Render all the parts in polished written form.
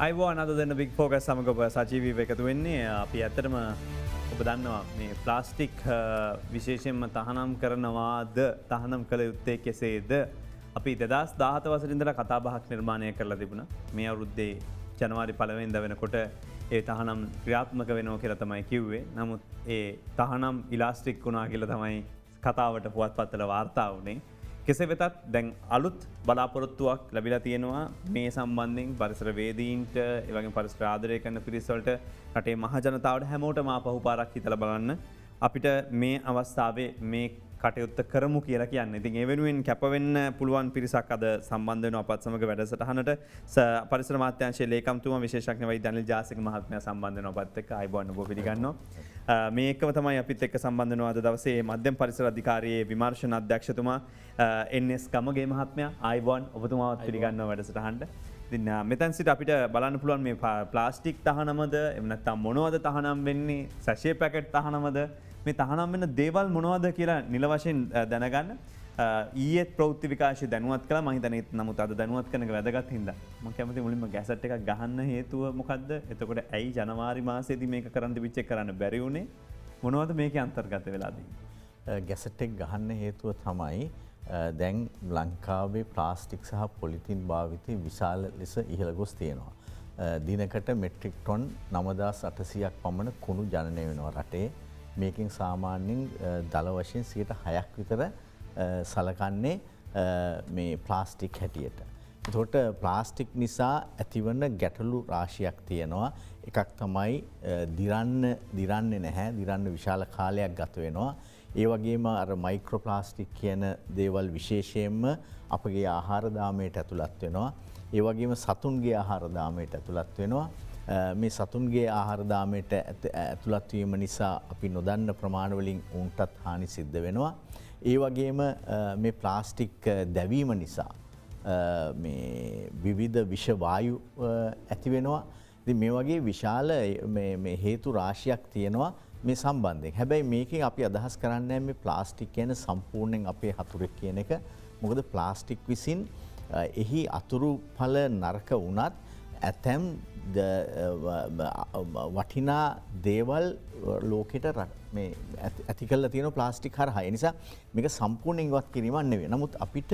අයිබෝන් අද දෙන්න බික් ෆෝකස් සමඟ ඔබ සජීවීව එකතු වෙන්නේ අපි ඇතරම ඔබ දන්නවා මේ ප්ලාස්ටික් විශේෂෙන්ම තහනම් කරනවාද තහනම් කළ යුත්තේ කෙසේද අපි 2017 වසරින්දලා කතාබහක් නිර්මාණය කරලා තිබුණා මේ අවුරුද්දේ ජනවාරි 1 වෙනිදා වෙනකොට ඒ තහනම් ක්‍රියාත්මක වෙනවා කියලා තමයි කිව්වේ. නමුත් ඒ තහනම් ඉලාස්ටික් වුණා කියලා තමයි කතාවට පුවත්පත්වල වාර්තා වුණේ. කෙසේ වෙතත් දැන් අලුත් බලාපොරොත්තුවක් ලැබිලා තියෙනවා මේ සම්බන්ධයෙන් පරිසරවේදීන්ට ඒ වගේම පරිසර ආදරය කරන පිරිස වලට රටේ මහ ජනතාවට හැමෝටම ආපහු පාරක් හිතලා බලන්න අපිට මේ අවස්ථාවේ මේ කටයුත්ත කරමු කියලා කියන්නේ. ඉතින් ඒ වෙනුවෙන් කැප වෙන්න පුළුවන් පිරිසක් අද සම්බන්ධ වෙනවා අපත් සමග වැඩසටහනට. පරිසර මාත්‍යාංශයේ ලේකම්තුමා විශේෂඥ වෛද්‍ය අනිල් ජාසික මහත්මයා සම්බන්ධ වෙනවා අපත් එක්ක. ආයිබෝන් ඔබ පිළිගන්නවා. මේ එකම තමයි අපිත් එක්ක සම්බන්ධ වෙනවා අද දවසේ මධ්‍යම පරිසර අධිකාරියේ විමර්ශන අධ්‍යක්ෂතුමා එන්.එස්. ගමගේ මහත්මයා. ආයිබෝන් ඔබතුමාවත් පිළිගන්නවා වැඩසටහනට. ඉතින් මෙතන සිට අපිට බලන්න පුළුවන් මේ ප්ලාස්ටික් තහනමද එහෙම නැත්නම් මොනවද තහනම් වෙන්නේ සැෂේ පැකට් තහනමද මේ තහනම් වෙන දේවල් මොනවද කියලා නිල වශයෙන් දැනගන්න ඊයේ ප්‍රවෘත්ති විකාශය දැනුවත් කළා. මම හිතන්නේ නමුත් අද දැනුවත් කරන එක වැදගත් හින්දා මම කැමති මුලින්ම ගැසට් එකක් ගහන්න හේතුව මොකද්ද? එතකොට ඇයි ජනවාරි මාසයේදී මේක කරන්න තිබිච්ච එක කරන්න බැරි වුණේ? මොනවද මේකේ අන්තර්ගත වෙලා තියෙන්නේ? ගැසට් එක ගහන්න හේතුව තමයි දැන් ලංකාවේ ප්ලාස්ටික් සහ පොලිතින් භාවිතය විශාල ලෙස ඉහළ ගොස් තියෙනවා. දිනකට මෙට්‍රික් ටොන් 9800ක් පමණ කුණු ජනනය වෙනවා රටේ. මේකින් සාමාන්‍යයෙන් දල වශයෙන් 6% විතර සලකන්නේ මේ ප්ලාස්ටික් හැටියට. එතකොට ප්ලාස්ටික් නිසා ඇතිවන ගැටලු රාශියක් තියෙනවා. එකක් තමයි දිරන්නේ නැහැ. දිරන්න විශාල කාලයක් ගත වෙනවා. ඒ වගේම අර මයික්‍රෝප්ලාස්ටික් කියන දේවල් විශේෂයෙන්ම අපගේ ආහාර දාමයට ඇතුළත් වෙනවා. ඒ වගේම සතුන්ගේ ආහාර දාමයට ඇතුළත් වෙනවා. මේ සතුන්ගේ ආහාර දාමයට ඇතුළත් වීම නිසා අපි නොදන්න ප්‍රමාණ වලින් උන්ටත් හානි සිද්ධ වෙනවා. ඒ වගේම මේ ප්ලාස්ටික් දැවීම නිසා මේ විවිධ විෂ වායු ඇති වෙනවා. ඉතින් මේ වගේ විශාල මේ හේතු රාශියක් තියෙනවා මේ සම්බන්ධයෙන්. හැබැයි මේකෙන් අපි අදහස් කරන්නේ මේ ප්ලාස්ටික් කියන සම්පූර්ණයෙන් අපේ හතුරෙක් කියන එක. මොකද ප්ලාස්ටික් විසින් එහි අතුරු ඵල නරක වුණත් ඇතැම් වටිනා දේවල් ලෝකෙට ඇති කල්ලා තියෙන ප්ලාස්ටික් හරහා. ඒ නිසා මේක සම්පූර්ණයෙන් ඉවත් කිරීමක් නෙවෙයි. නමුත් අපිට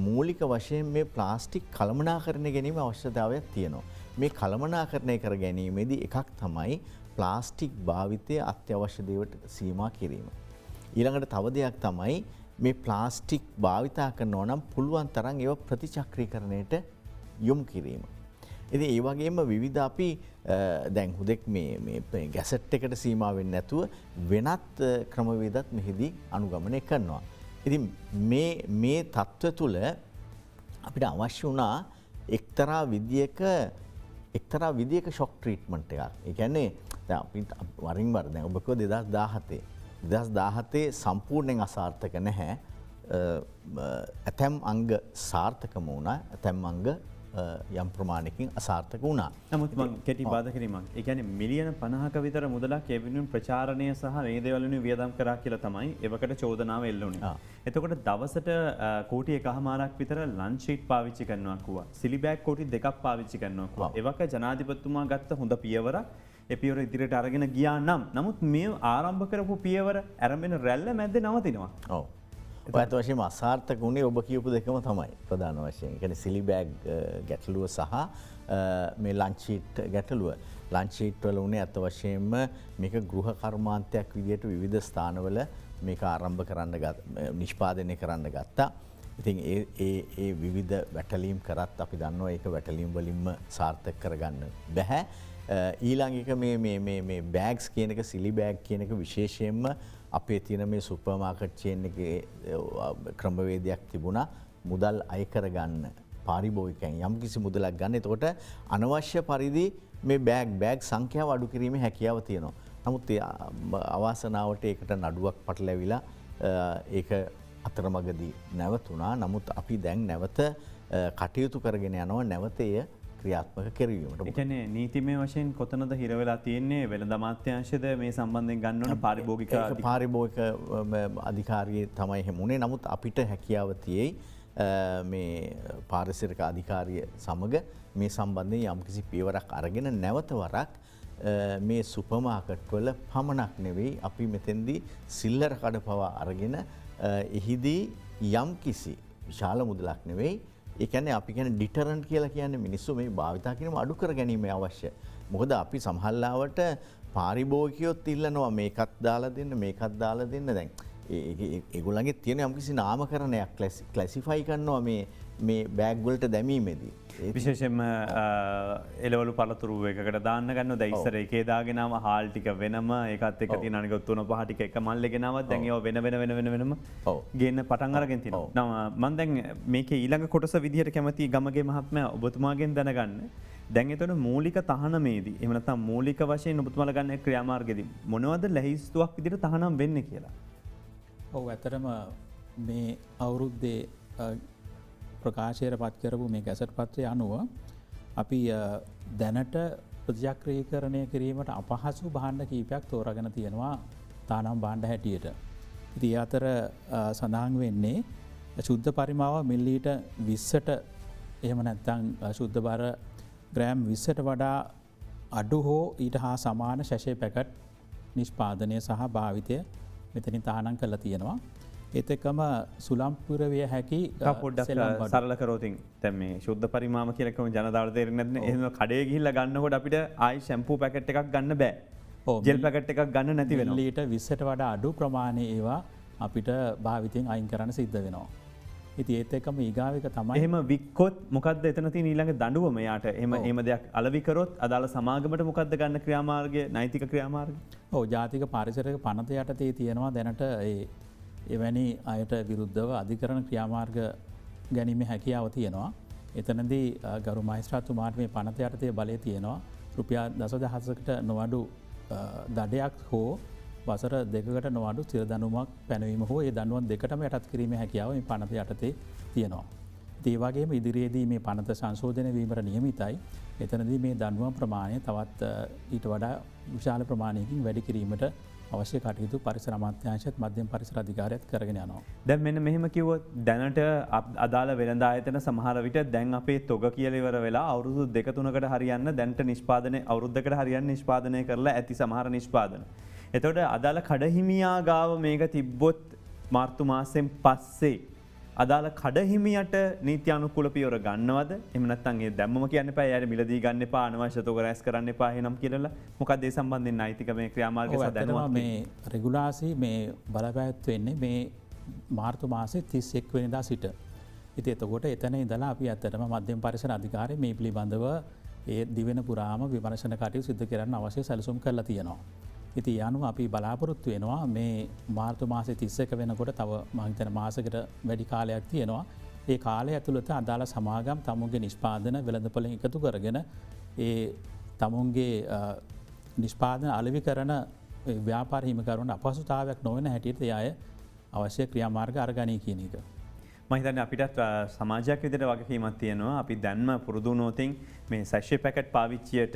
මූලික වශයෙන් මේ ප්ලාස්ටික් කළමනාකරණය ගැනීම අවශ්‍යතාවයක් තියෙනවා. මේ කළමනාකරණය කර ගැනීමේදී එකක් තමයි ප්ලාස්ටික් භාවිතය අත්‍යවශ්‍ය දේවට සීමා කිරීම. ඊළඟට තව දෙයක් තමයි මේ ප්ලාස්ටික් භාවිතා කරනවා නම් පුළුවන් තරම් ඒව ප්‍රතිචක්‍රීකරණයට යොමු කිරීම. ඉතින් ඒ වගේම විවිධ අපි දැන් හුදෙක් මේ ගැසට් එකට සීමා වෙන්නේ නැතුව වෙනත් ක්‍රමවේදත් මෙහිදී අනුගමනය කරනවා. ඉතින් මේ තත්ත්වය තුළ අපිට අවශ්‍ය වුණා එක්තරා විදියක ෂොක් ට්‍රීට්මන්ට් එකක්. ඒ කියන්නේ දැන් අපි වරින් වර දැන් ඔබ කිව්ව 2017 සම්පූර්ණයෙන් අසාර්ථක නැහැ. ඇතැම් අංග සාර්ථකම වුණා, ඇතැම් අංග යම් ප්‍රමාණයකින් අසාර්ථක වුණා. නමුත් මම කෙටි බාධා කිරීමක්. ඒ කියන්නේ මිලියන 50ක විතර මුදලක් ඒ වෙනුවෙන් ප්‍රචාරණය සහ මේ දේවල් වෙනුවෙන් වියදම් කරා කියලා තමයි එවකට චෝදනාව එල්ල වුණේ. එතකොට දවසට කෝටි 1.5ක් විතර ලන්ච් ෂීට් පාවිච්චි කරනවා කිව්වා. සිලි බෑග් කෝටි 2ක් පාවිච්චි කරනවා කිව්වා. එවක ජනාධිපතිතුමා ගත්ත හොඳ පියවරක්. ඒ පියවර ඉදිරියට අරගෙන ගියා නම් නමුත් මේ ආරම්භ කරපු පියවර ආරම්භන රැල්ල මැද්දේ නවතිනවා. ඔව්. ඔයත් වශයෙන් අසාර්ථක වුණේ ඔබ කියපු දෙකම තමයි ප්‍රධාන වශයෙන්. ඒ කියන්නේ සිලි බෑග් ගැටලුව සහ මේ ලන්ච් ෂීට් ගැටලුව. ලන්ච් ෂීට් වල උනේ අත් වශයෙන්ම මේක ගෘහ කර්මාන්තයක් විදිහට විවිධ ස්ථානවල මේක ආරම්භ කරන්න නිෂ්පාදනය කරන්න ගත්තා. ඉතින් ඒ විවිධ වැටලීම් කරත් අපි දන්නවා ඒක වැටලීම් වලින්ම සාර්ථක කරගන්න බැහැ. ඊළඟ එක මේ බෑග්ස් කියන එක සිලි බෑග් කියන එක විශේෂයෙන්ම අපේ තියෙන මේ සුපර් මාකට් චේන් එකේ ක්‍රමවේදයක් තිබුණා මුදල් අය කරගන්න පාරිභෝගිකයන් යම් කිසි මුදලක් ගන්න. එතකොට අනවශ්‍ය පරිදි මේ බෑග් සංඛ්‍යාව අඩු කිරීමේ හැකියාව තියෙනවා. නමුත් අවාසනාවට ඒකට නඩුවක් පටලැවිලා ඒක අතරමඟදී නැවතුණා. නමුත් අපි දැන් නැවත කටයුතු කරගෙන යනවා නැවත එය ක්‍රියාත්මක කිරීමට. ඒ කියන්නේ නීතිමය වශයෙන් කොතනද හිර වෙලා තියෙන්නේ? වෙළඳ අමාත්‍යාංශයද මේ සම්බන්ධයෙන් ගන්න ඕන පාරිභෝගික අධිකාරිය තමයි හැමුනේ. නමුත් අපිට හැකියාව තියෙයි මේ පාරිසරික අධිකාරිය සමග මේ සම්බන්ධයෙන් යම්කිසි පියවරක් අරගෙන නැවත වරක් මේ සුපර්මාකට්වල පමණක් නෙවෙයි අපි මෙතෙන්දී සිල්ලර කඩ පවා අරගෙන එහිදී යම්කිසි විශාල මුදලක් නෙවෙයි ඒ කියන්නේ අපි කියන්නේ ඩිටරන්ට් කියලා කියන්නේ මිනිස්සු මේ භාවිතා කිරීම අඩු කර ගැනීම අවශ්‍ය. මොකද අපි සමහරවිට පාරිභෝගිකයොත් ඉල්ලනවා මේකත් දාලා දෙන්න මේකත් දාලා දෙන්න දැන් ඒගොල්ලන්ගේ තියෙන යම්කිසි නාමකරණයක් ක්ලැසිෆයි කරනවා මේ බෑග් වලට දැමීමේදී. විශේෂයෙන්ම එළවලු පළතුරු එකකට දාන්න ගන්න දැන් ඉස්සර එකේ දාගෙනම හාල් ටික වෙනම ඒකත් එක්ක තියෙන අනික තුන පහ ටික එක මල්ලේ ගෙනවත් දැන් ඒවා වෙනම ගේන්න පටන් අරගෙන තිනවා. මම දැන් මේකේ ඊළඟ කොටස විදිහට කැමති ගමගේ මහත්මයා ඔබතුමාගෙන් දැනගන්න. දැන් එතකොට මූලික තහනමේදී එහෙම නැත්නම් මූලික වශයෙන් ඔබතුමාලා ගන්න ක්‍රියාමාර්ගෙදී මොනවද ලැහිස්තුවක් විදිහට තහනම් වෙන්නේ කියලා? ඔව් ඇත්තටම මේ අවුරුද්දේ ප්‍රකාශයට පත් කරපු මේ ගැසට් පත්‍රය අනුව අපි දැනට ප්‍රතිචක්‍රීකරණය කිරීමට අපහසු භාණ්ඩ කීපයක් තෝරාගෙන තියෙනවා තානම් භාණ්ඩ හැටියට. ඉතින් අතර සඳහන් වෙන්නේ ශුද්ධ පරිමාව මිලිලීටර් 20ට එහෙම නැත්නම් ශුද්ධ බර ග්‍රෑම් 20ට වඩා අඩු හෝ ඊට හා සමාන ශැෂේ පැකට් නිෂ්පාදනය සහ භාවිතය මෙතනින් තහනම් කරලා තියෙනවා. ඒත් එක්කම සුළම් පුරවිය හැකි පොඩ්ඩක් සරල කරෝතින් දැන් මේ ශුද්ධ පරිමාම කියලා එකම ජනතාවට තේරෙන්නේ නැත්නම් එහෙම කඩේ ගිහිල්ලා ගන්නකොට අපිට ආයි ෂැම්පූ පැකට් එකක් ගන්න බෑ. ජෙල් පැකට් එකක් ගන්න නැති වෙනවා. ලීටර් 20ට වඩා අඩු ප්‍රමාණයේ ඒවා අපිට භාවිතයෙන් අයින් කරන්න සිද්ධ වෙනවා. ඉතින් ඒත් එක්කම ඊගාවික තමයි එහෙම වික්කොත් මොකද්ද එතන තියෙන ඊළඟ දඬුවම යාට එහෙම දෙයක් අලෙවි කරොත් අදාළ සමාගමට මොකද්ද ගන්න ක්‍රියාමාර්ගය නෛතික ක්‍රියාමාර්ගය? ඔව් ජාතික පාරිසරික පනත යටතේ තියෙනවා දැනට එවැනි අයට විරුද්ධව අධිකරණ ක්‍රියාමාර්ග ගැනීම හැකියාව තියෙනවා. එතනදී ගරු මහේස්ත්‍රාත්තුමාට මේ පනත යටතේ බලය තියෙනවා. රුපියල් 10,000කට නොඅඩු දඩයක් හෝ වසර 2කට නොඅඩු ස්ථිර දඬුවමක් පැනවීම හෝ ඒ දඬුවම් දෙකටම යටත් කිරීමේ හැකියාව මේ පනත යටතේ තියෙනවා. ඒ වගේම ඉදිරියේදී මේ පනත සංශෝධනය වීමට නියමිතයි. එතනදී මේ දඬුවම් ප්‍රමාණය තවත් ඊට වඩා විශාල ප්‍රමාණයකින් වැඩි කිරීමට අවශ්‍ය කටයුතු පරිසර අමාත්‍යාංශයත් මධ්‍යම පරිසර අධිකාරියත් කරගෙන යනවා. දැන් මෙන්න මෙහෙම කිව්වොත් දැනට අදාළ වෙළඳ ආයතන සමහර විට දැන් අපේ තොග කියලා ඉවර වෙලා අවුරුදු 2-3කට හරියන්න දැනට නිෂ්පාදනය අවුරුද්දකට හරියන්න නිෂ්පාදනය කරලා ඇති සමහර නිෂ්පාදන. එතකොට අදාළ කඩහිමියා ගාව මේක තිබ්බොත් මාර්තු මාසෙන් පස්සේ අදාළ කඩහිමියට නීති අනුකූල පියවර ගන්නවද? එහෙම නැත්නම් ඒ දැම්මම කියන්න එපා. යාර මිලදී ගන්න එපා. අනවශ්‍ය තොග රැස් කරන්න එපා. එහෙනම් කියලා මොකක්ද ඒ සම්බන්ධයෙන් නෛතික මේ ක්‍රියාමාර්ගය සහ දැනුවත් මේ රෙගුලාසි මේ බලපෑත් වෙන්නේ මේ මාර්තු මාසේ 31 වෙනිදා සිට. ඉතින් එතකොට එතන ඉඳලා අපි ඇත්තටම මධ්‍යම පරිසර අධිකාරිය මේ පිළිබඳව ඒ දිවෙන පුරාම විමර්ශන කටයුතු සිදු කරන්න අවශ්‍ය සැලසුම් කරලා තියෙනවා. ඉතින් යනුව අපි බලාපොරොත්තු වෙනවා මේ මාර්තු මාසේ 31 වෙනකොට තව මම හිතන මාසයකට වැඩි කාලයක් තියෙනවා. ඒ කාලය ඇතුළත අදාළ සමාගම් තමුන්ගේ නිෂ්පාදන වෙළඳපොළෙන් එකතු කරගෙන ඒ තමුන්ගේ නිෂ්පාදන අලෙවි කරන ව්‍යාපාර හිමිකරුවන්ට අපහසුතාවයක් නොවන හැටියට ඒ අය අවශ්‍ය ක්‍රියාමාර්ග අරගනී කියන එක. මම හිතන්නේ අපිටත් සමාජයක් විදිහට වගකීමක් තියෙනවා. අපි දැන්ම පුරුදු වුණොතින් මේ සැෂේ පැකට් පාවිච්චියට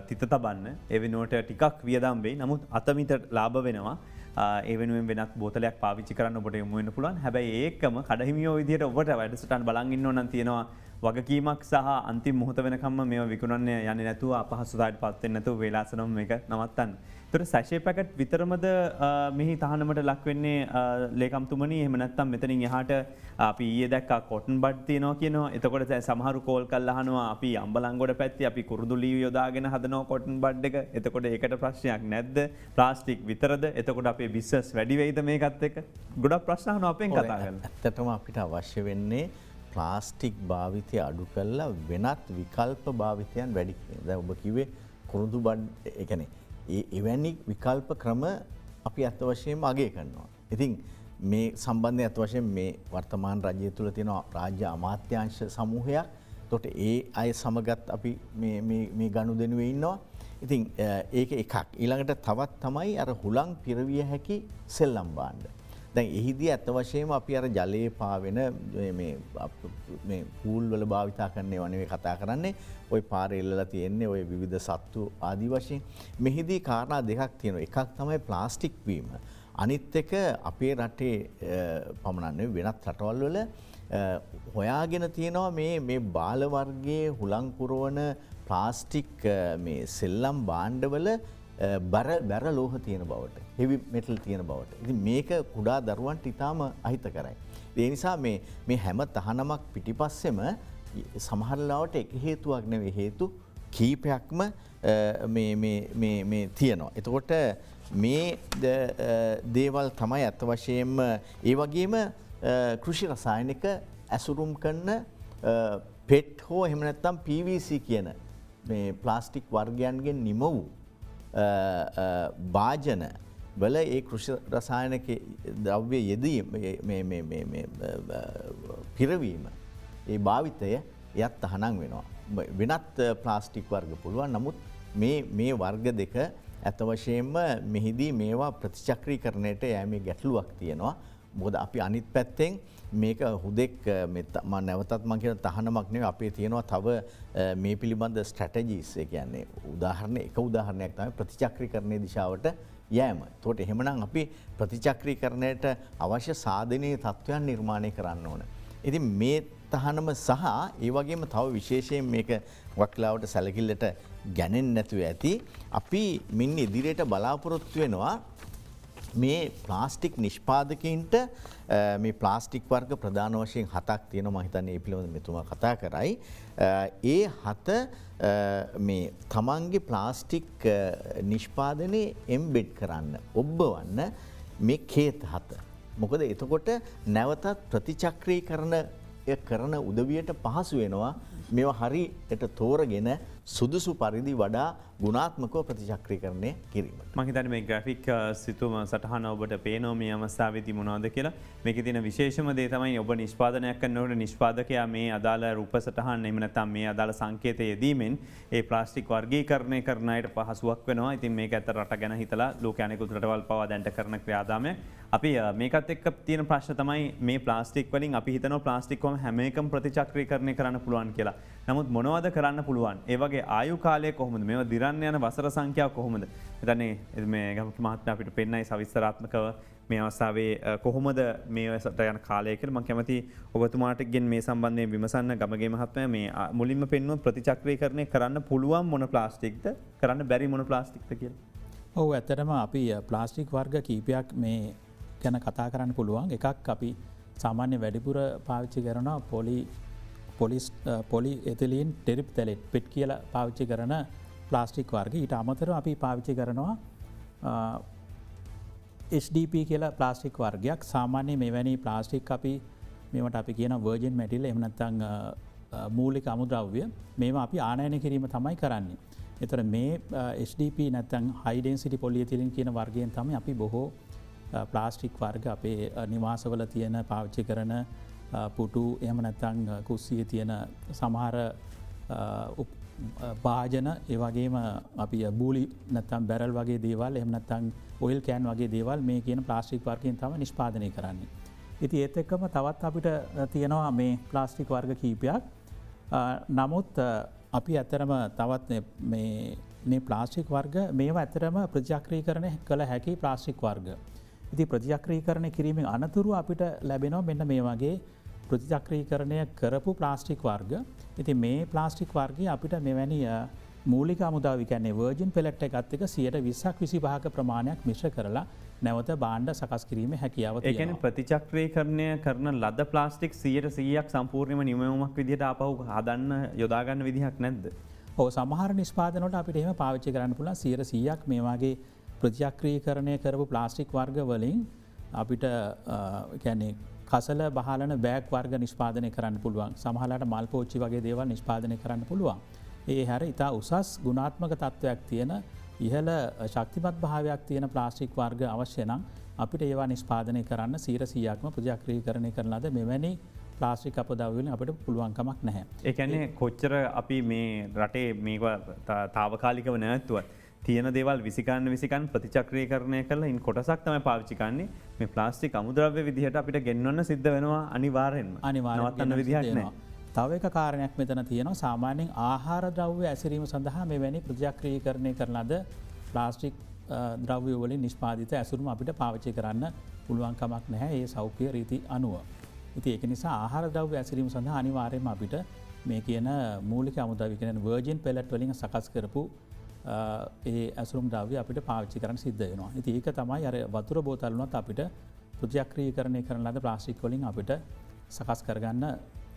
තිත තබන්න ඒ වෙනුවට ටිකක් වියදම් වෙයි. නමුත් අතමිට ලාභ වෙනවා. ඒ වෙනුවෙන් වෙනත් බෝතලයක් පාවිච්චි කරන්න ඔබට යොමු වෙන්න පුළුවන්. හැබැයි ඒකම කඩහිමියෝ විදිහට ඔබට වැඩසටහන බලන් ඉන්න ඕන නම් තියෙනවා වගකීමක් සහ අන්තිම මොහොත වෙනකම්ම මේවා විකුණන්න යන්නේ නැතුව අපහසුතාවයට පත් වෙන්නේ නැතුව වේලාසනම මේක නවත්තන්න. ඒතර සැෂේ පැකට් විතරමද මෙහි තහනමට ලක් වෙන්නේ ලේකම්තුමනි? එහෙම නැත්නම් මෙතනින් එහාට අපි ඊයේ දැක්කා කොටන් බඩ් තියෙනවා කියනවා. එතකොට සමහරු කෝල් කරලා අහනවා අපි අම්බලන්ගොඩ පැත්තේ අපි කුරුදුලි යොදාගෙන හදනවා කොටන් බඩ් එක. එතකොට ඒකට ප්‍රශ්නයක් නැද්ද? ප්ලාස්ටික් විතරද? එතකොට අපේ බිස්නස් වැඩි වෙයිද මේකත් එක්ක? ගොඩක් ප්‍රශ්න අහනවා අපෙන් කතා කරලා. ඇත්තටම අපිට අවශ්‍ය වෙන්නේ ප්ලාස්ටික් භාවිතය අඩු කරලා වෙනත් විකල්ප භාවිතයන් වැඩි කිරීම. දැන් ඔබ කිව්වේ කුරුදු බඩ් ඒ කියන්නේ එවැනි විකල්ප ක්‍රම අපි අත් වශයෙන්ම අගය කරනවා. ඉතින් මේ සම්බන්ධය අත් වශයෙන් මේ වර්තමාන රජය තුළ තියෙන රාජ්‍ය අමාත්‍යාංශ සමූහයක්. එතකොට ඒ අය සමගත් අපි මේ ගනුදෙනුවේ ඉන්නවා. ඉතින් ඒක එකක්. ඊළඟට තවත් තමයි අර හුලං පිරවිය හැකි සෙල්ලම් භාණ්ඩ. දැන් එහිදී අත් වශයෙන්ම අපි අර ජලයේ පාවෙන මේ පූල් වල භාවිතා කරන ඒවා නෙවෙයි කතා කරන්නේ. ওই පාරේ ඉල්ලලා තියෙන්නේ ওই විවිධ සත්තු ආදි වශයෙන්. මෙහිදී කාරණා දෙකක් තියෙනවා. එකක් තමයි ප්ලාස්ටික් වීම. අනිත් එක අපේ රටේ පමණක් නෙවෙයි වෙනත් රටවල් වල හොයාගෙන තියෙනවා මේ බාලවර්ගයේ හුළංපුරුවන ප්ලාස්ටික් මේ සෙල්ලම් බාණ්ඩවල බැර ලෝහ තියෙන බවට හෙවි මෙටල් තියෙන බවට. ඉතින් මේක කුඩා දරුවන්ට ඉතාම අහිත කරයි. ඒ නිසා මේ හැම තහනමක් පිටිපස්සෙම සමහරලාවට එක හේතුවක් නෙවෙයි හේතු කීපයක්ම මේ තියෙනවා. එතකොට මේ දේවල් තමයි ඇත්ත වශයෙන්ම ඒ වගේම කෘෂි රසායනික ඇසුරුම් කරන පෙට් හෝ එහෙම නැත්නම් PVC කියන මේ ප්ලාස්ටික් වර්ගයන්ගෙන් නිම වූ භාජන වල ඒ කෘෂි රසායනික ද්‍රව්‍ය යෙදීම පිරවීම ඒ භාවිතය යත් තහනම් වෙනවා. වෙනත් ප්ලාස්ටික් වර්ග පුළුවන්. නමුත් මේ වර්ග දෙක ඇත්ත වශයෙන්ම මෙහිදී මේවා ප්‍රතිචක්‍රීකරණයට යෑමේ ගැටලුවක් තියෙනවා. මොකද අපි අනිත් පැත්තෙන් මේක හුදෙක් නැවතත් මං කියන තහනමක් නෙවෙයි අපේ තියෙනවා තව මේ පිළිබඳ ස්ට්‍රැටජිස්. ඒ කියන්නේ උදාහරණයක් තමයි ප්‍රතිචක්‍රීකරණයේ දිශාවට යෑම. ඒකට එහෙමනම් අපි ප්‍රතිචක්‍රීකරණයට අවශ්‍ය සාධනීය තත්ත්වයන් නිර්මාණය කරන්න ඕන. ඉතින් මේ තහනම සහ ඒ වගේම තව විශේෂයෙන් මේක වක්ලාවට සැලකිල්ලට ගැනෙන්නේ නැතුව ඇති අපි මින් ඉදිරියට බලාපොරොත්තු වෙනවා මේ ප්ලාස්ටික් නිෂ්පාදකයින්ට මේ ප්ලාස්ටික් වර්ග ප්‍රධාන වශයෙන් 7ක් තියෙනවා. මම හිතන්නේ ඒ පිළිබඳව මෙතුමා කතා කරයි. ඒ 7 මේ තමන්ගේ ප්ලාස්ටික් නිෂ්පාදනයේ එම්බෙඩ් කරන්න ඔබවන්න මේ කේත 7. මොකද එතකොට නැවතත් ප්‍රතිචක්‍රීකරණ කරන උදවියට පහසු වෙනවා මේවා හරියට තෝරගෙන සුදුසු පරිදි වඩා ගුණාත්මකව ප්‍රතිචක්‍රීකරණය කිරීම. මම හිතන්නේ මේ ග්‍රැෆික් සිතුවම සටහන ඔබට පේනවා මේ අවස්ථාවේදී මොනවද කියලා. මේකේ තියෙන විශේෂම දේ තමයි ඔබ නිෂ්පාදනයක් කරනකොට නිෂ්පාදකයා මේ අදාළ රූප සටහන් එහෙම නැත්නම් මේ අදාළ සංකේතය යෙදීමෙන් ඒ ප්ලාස්ටික් වර්ගීකරණය කරන අයට පහසුවක් වෙනවා. ඉතින් මේක ඇත්ත රට ගැන හිතලා ලෝක අනෙකුත් රටවල් පවා දැන්ට කරන ක්‍රියාදාමයක්. අපි මේකත් එක්ක තියෙන ප්‍රශ්න තමයි මේ ප්ලාස්ටික් වලින් අපි හිතනවා ප්ලාස්ටික් වම හැම එකම ප්‍රතිචක්‍රීකරණය කරන්න පුළුවන් කියලා. නමුත් මොනවද කරන්න පුළුවන්? ඒ වගේ ආයු කාලය කොහොමද? මේවා දිරන්න යන වසර සංඛ්‍යාව කොහොමද? හිතන්නේ මේ ගමක මහත්මයා අපිට පෙන්නයි සවිස්තරාත්මකව මේ අවස්ථාවේ කොහොමද මේවට යන කාලය කියලා. මම කැමති ඔබතුමාටගෙන් මේ සම්බන්ධයෙන් විමසන්න ගමගේ මහත්මයා මේ මුලින්ම පෙන්වුව ප්‍රතිචක්‍රීකරණය කරන්න පුළුවන් මොන ප්ලාස්ටික්ද? කරන්න බැරි මොන ප්ලාස්ටික්ද කියලා. ඔව් ඇත්තටම අපි ප්ලාස්ටික් වර්ග කීපයක් මේ ගැන කතා කරන්න පුළුවන්. එකක් අපි සාමාන්‍ය වැඩිපුර පාවිච්චි කරනවා පොලි එතිලීන් ටෙරිප්තැලෙට් පෙට් කියලා පාවිච්චි කරන ප්ලාස්ටික් වර්ග. ඊට අමතරව අපි පාවිච්චි කරනවා HDP කියලා ප්ලාස්ටික් වර්ගයක්. සාමාන්‍ය මෙවැනි ප්ලාස්ටික් අපි මේවට අපි කියන වර්ජින් මැටිරියල් එහෙම නැත්නම් මූලික අමුද්‍රව්‍ය මේවා අපි ආනයනය කිරීම තමයි කරන්නේ. ඒතර මේ HDP නැත්නම් high density polyethylene කියන වර්ගයෙන් තමයි අපි බොහෝ ප්ලාස්ටික් වර්ග අපේ නිවාසවල තියෙන පාවිච්චි කරන පුටු එහෙම නැත්නම් කුස්සියේ තියෙන සමහර භාජන ඒ වගේම අපි බූලි නැත්නම් බැරල් වගේ දේවල් එහෙම නැත්නම් ඔයිල් කෑන් වගේ දේවල් මේ කියන ප්ලාස්ටික් වර්ගයෙන් තමයි නිෂ්පාදනය කරන්නේ. ඉතින් ඒත් එක්කම තවත් අපිට තියෙනවා මේ ප්ලාස්ටික් වර්ග කීපයක්. නමුත් අපි ඇත්තරම තවත් මේ ප්ලාස්ටික් වර්ග මේවා ඇත්තරම ප්‍රතිචක්‍රීකරණය කළ හැකි ප්ලාස්ටික් වර්ග. ඉතින් ප්‍රතිචක්‍රීකරණය කිරීමෙන් අනතුරු අපිට ලැබෙනවා මෙන්න මේ වගේ ප්‍රතිචක්‍රීකරණය කරපු ප්ලාස්ටික් වර්ග. ඉතින් මේ ප්ලාස්ටික් වර්ගය අපිට මෙවැනි මූලික අමුද්‍රව්‍ය කියන්නේ වර්ජින් පෙලට් එකත් එක්ක 20%ක් 25ක ප්‍රමාණයක් මිශ්‍ර කරලා නැවත භාණ්ඩ සකස් කිරීමේ හැකියාව තියෙනවා. ඒ කියන්නේ ප්‍රතිචක්‍රීකරණය කරන ලද ප්ලාස්ටික් 100%ක් සම්පූර්ණයෙන්ම නිමවුමක් විදිහට ආපහු හදන්න යොදා ගන්න විදිහක් නැද්ද? ඔව් සමහර නිෂ්පාදන වලට අපිට එහෙම පාවිච්චි කරන්න පුළුවන් 100%ක් මේ වගේ ප්‍රතිචක්‍රීකරණය කරපු ප්ලාස්ටික් වර්ග වලින් අපිට කියන්නේ කසල බහලන බෑග් වර්ග නිෂ්පාදනය කරන්න පුළුවන්. සමහරලාට මල් පෝච්චි වගේ දේවල් නිෂ්පාදනය කරන්න පුළුවන්. ඒ හැර ඉතා උසස් ගුණාත්මක තත්ත්වයක් තියෙන ඉහළ ශක්තිමත් භාවයක් තියෙන ප්ලාස්ටික් වර්ග අවශ්‍ය නම් අපිට ඒවා නිෂ්පාදනය කරන්න 100%ක්ම ප්‍රතිචක්‍රීකරණය කරන ලද මෙවැනි ප්ලාස්ටික් අපද්‍රව්‍ය වලින් අපිට පුළුවන්කමක් නැහැ. ඒ කියන්නේ කොච්චර අපි මේ රටේ මේක తాවකාලිකව නැවතුවත් තියෙන දේවල් විසිකන්න ප්‍රතිචක්‍රීකරණය කරලා ඉන් කොටසක් තමයි පාවිච්චි කරන්නේ. මේ ප්ලාස්ටික් අමුද්‍රව්‍ය විදිහට අපිට ගෙන්වන්න සිද්ධ වෙනවා අනිවාර්යෙන්ම. නවත්තන්න විදිහක් නැහැ. තව එක කාරණයක් මෙතන තියෙනවා. සාමාන්‍යයෙන් ආහාර ද්‍රව්‍ය ඇසිරීම සඳහා මෙවැනි ප්‍රතිචක්‍රීකරණය කරන ලද ප්ලාස්ටික් ද්‍රව්‍ය වලින් නිෂ්පාදිත ඇසුරුම අපිට පාවිච්චි කරන්න පුළුවන් කමක් නැහැ. ඒ සෞඛ්‍ය රීති අනුව. ඉති ඒක නිසා ආහාර ද්‍රව්‍ය ඇසිරීම සඳහා අනිවාර්යයෙන්ම අපිට මේ කියන මූලික අමුද්‍රව්‍ය කියන වර්ජින් පෙලට් වලින් සකස් කරපු ඒ ඇසුරුම් ද්‍රව්‍ය අපිට පාවිච්චි කරන්න සිද්ධ වෙනවා. ඉතින් ඒක තමයි අර වතුර බෝතල් වුණත් අපිට ප්‍රතිචක්‍රීකරණය කරන ලද ප්ලාස්ටික් වලින් අපිට සකස් කරගන්න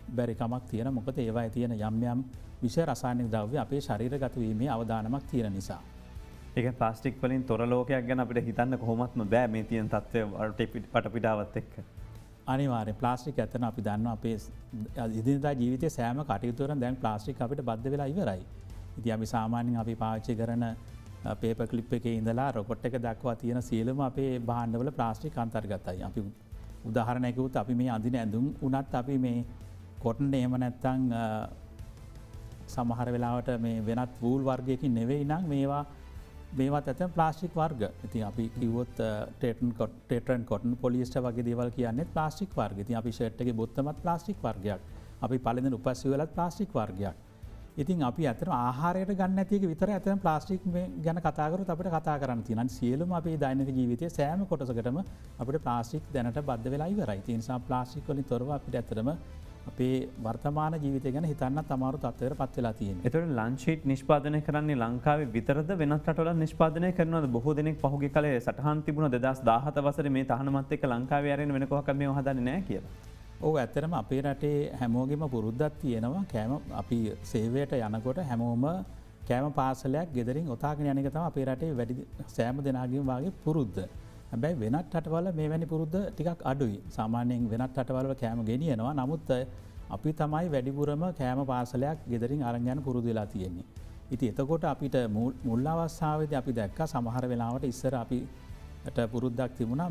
බැරි කමක් තියෙන. මොකද ඒවායේ තියෙන යම් යම් විෂ රසායනික ද්‍රව්‍ය අපේ ශරීරගත වීමේ අවදානමක් තියෙන නිසා. ඒක ප්ලාස්ටික් වලින් තොර ලෝකයක් ගැන අපිට හිතන්න කොහොමත්ම බෑ මේ තියෙන තත්ත්වය වටපිටාවත් එක්ක. අනිවාර්ය ප්ලාස්ටික් ඇතන අපි දන්න අපේ ඉදිරිදා ජීවිතය සෑම කටයුතුවරන් දැන් ප්ලාස්ටික් අපිට බද්ධ වෙලා ඉවරයි. ඉති අපි සාමාන්‍යෙන් අපි පාච්චි කරන පේප කලිප් එක ඉඳලා රොකොට් එක දක්වා තියෙන සියලුම අපේ බාණ්ඩවල ප්ලාස්ටික් අන්තර්ගතයි. අපි උදාහරණයකුත් අපි මේ අඳින ඇඳුම් උනත් අපි මේ කොටන් එහෙම නැත්තං සමහර වෙලාවට මේ වෙනත් වූල් වර්ගයකින් නෙවෙයි නම් මේවත් ඇත ප්ලාස්ටික් වර්ග. ඉතින් අපි කිවොත් ටේටන් කොටන් පොලිස්ට වගේ දේවල් කියන්නේ ප්ලාස්ටික් වර්ග. ඉතින් අපි ෂර්ට් එකේ බොත්තමත් ප්ලාස්ටික් වර්ගයක්. අපි පළඳින උපැස්සි වලත් ප්ලාස්ටික් වර්ගයක්. ඉතින් අපි ඇතන ආහාරයට ගන්න ඇතික විතර ඇතන ප්ලාස්ටික් ගැන කතාකරුත් අපට කතා කරන්න තියන සියලුම අපේ දෛනික ජීවිතය සෑම කොටසකටම අපට ප්ලාස්ටික් දැනට බද්ධ වෙලා ඉවරයි. ඒ නිසා ප්ලාස්ටික් වලින් තොරව අපිට ඇතරම අපේ වර්තමාන ජීවිතය ගැන හිතන්න තමාරු තත්වයට පත් වෙලා තියෙන. එතකොට ලන්ච් නිෂ්පාදනය කරන්නේ ලංකාවේ විතරද වෙනත් රටවල නිෂ්පාදනය කරනවද? බොහෝ දෙනෙක් පහුගිය කාලේ සටහන් තිබුණා 2017 වසරේ මේ තහනමත් එක්ක ලංකාවේ ආරෙන්න වෙන කොහොමද මේව හදන්නේ නැහැ කියලා. ඔව් ඇත්තටම අපේ රටේ හැමෝගෙම පුරුද්දක් තියෙනවා කෑම අපි සේවයට යනකොට හැමෝම කෑම පාසලයක් ගෙදරින් ඔතාගෙන යන එක තමයි අපේ රටේ වැඩි සෑම දෙනාගේම වාගේ පුරුද්ද. හැබැයි වෙනත් රටවල මේවැනි පුරුද්ද ටිකක් අඩුයි. සාමාන්‍යයෙන් වෙනත් රටවල කෑම ගෙනියනවා. නමුත් අපි තමයි වැඩිපුරම කෑම පාසලයක් ගෙදරින් අරන් යන පුරුදු වෙලා තියෙන්නේ. ඉතින් එතකොට අපිට මුල් අවස්ථාවේදී අපි දැක්කා සමහර වෙලාවට ඉස්සර අපිට පුරුද්දක් තිබුණා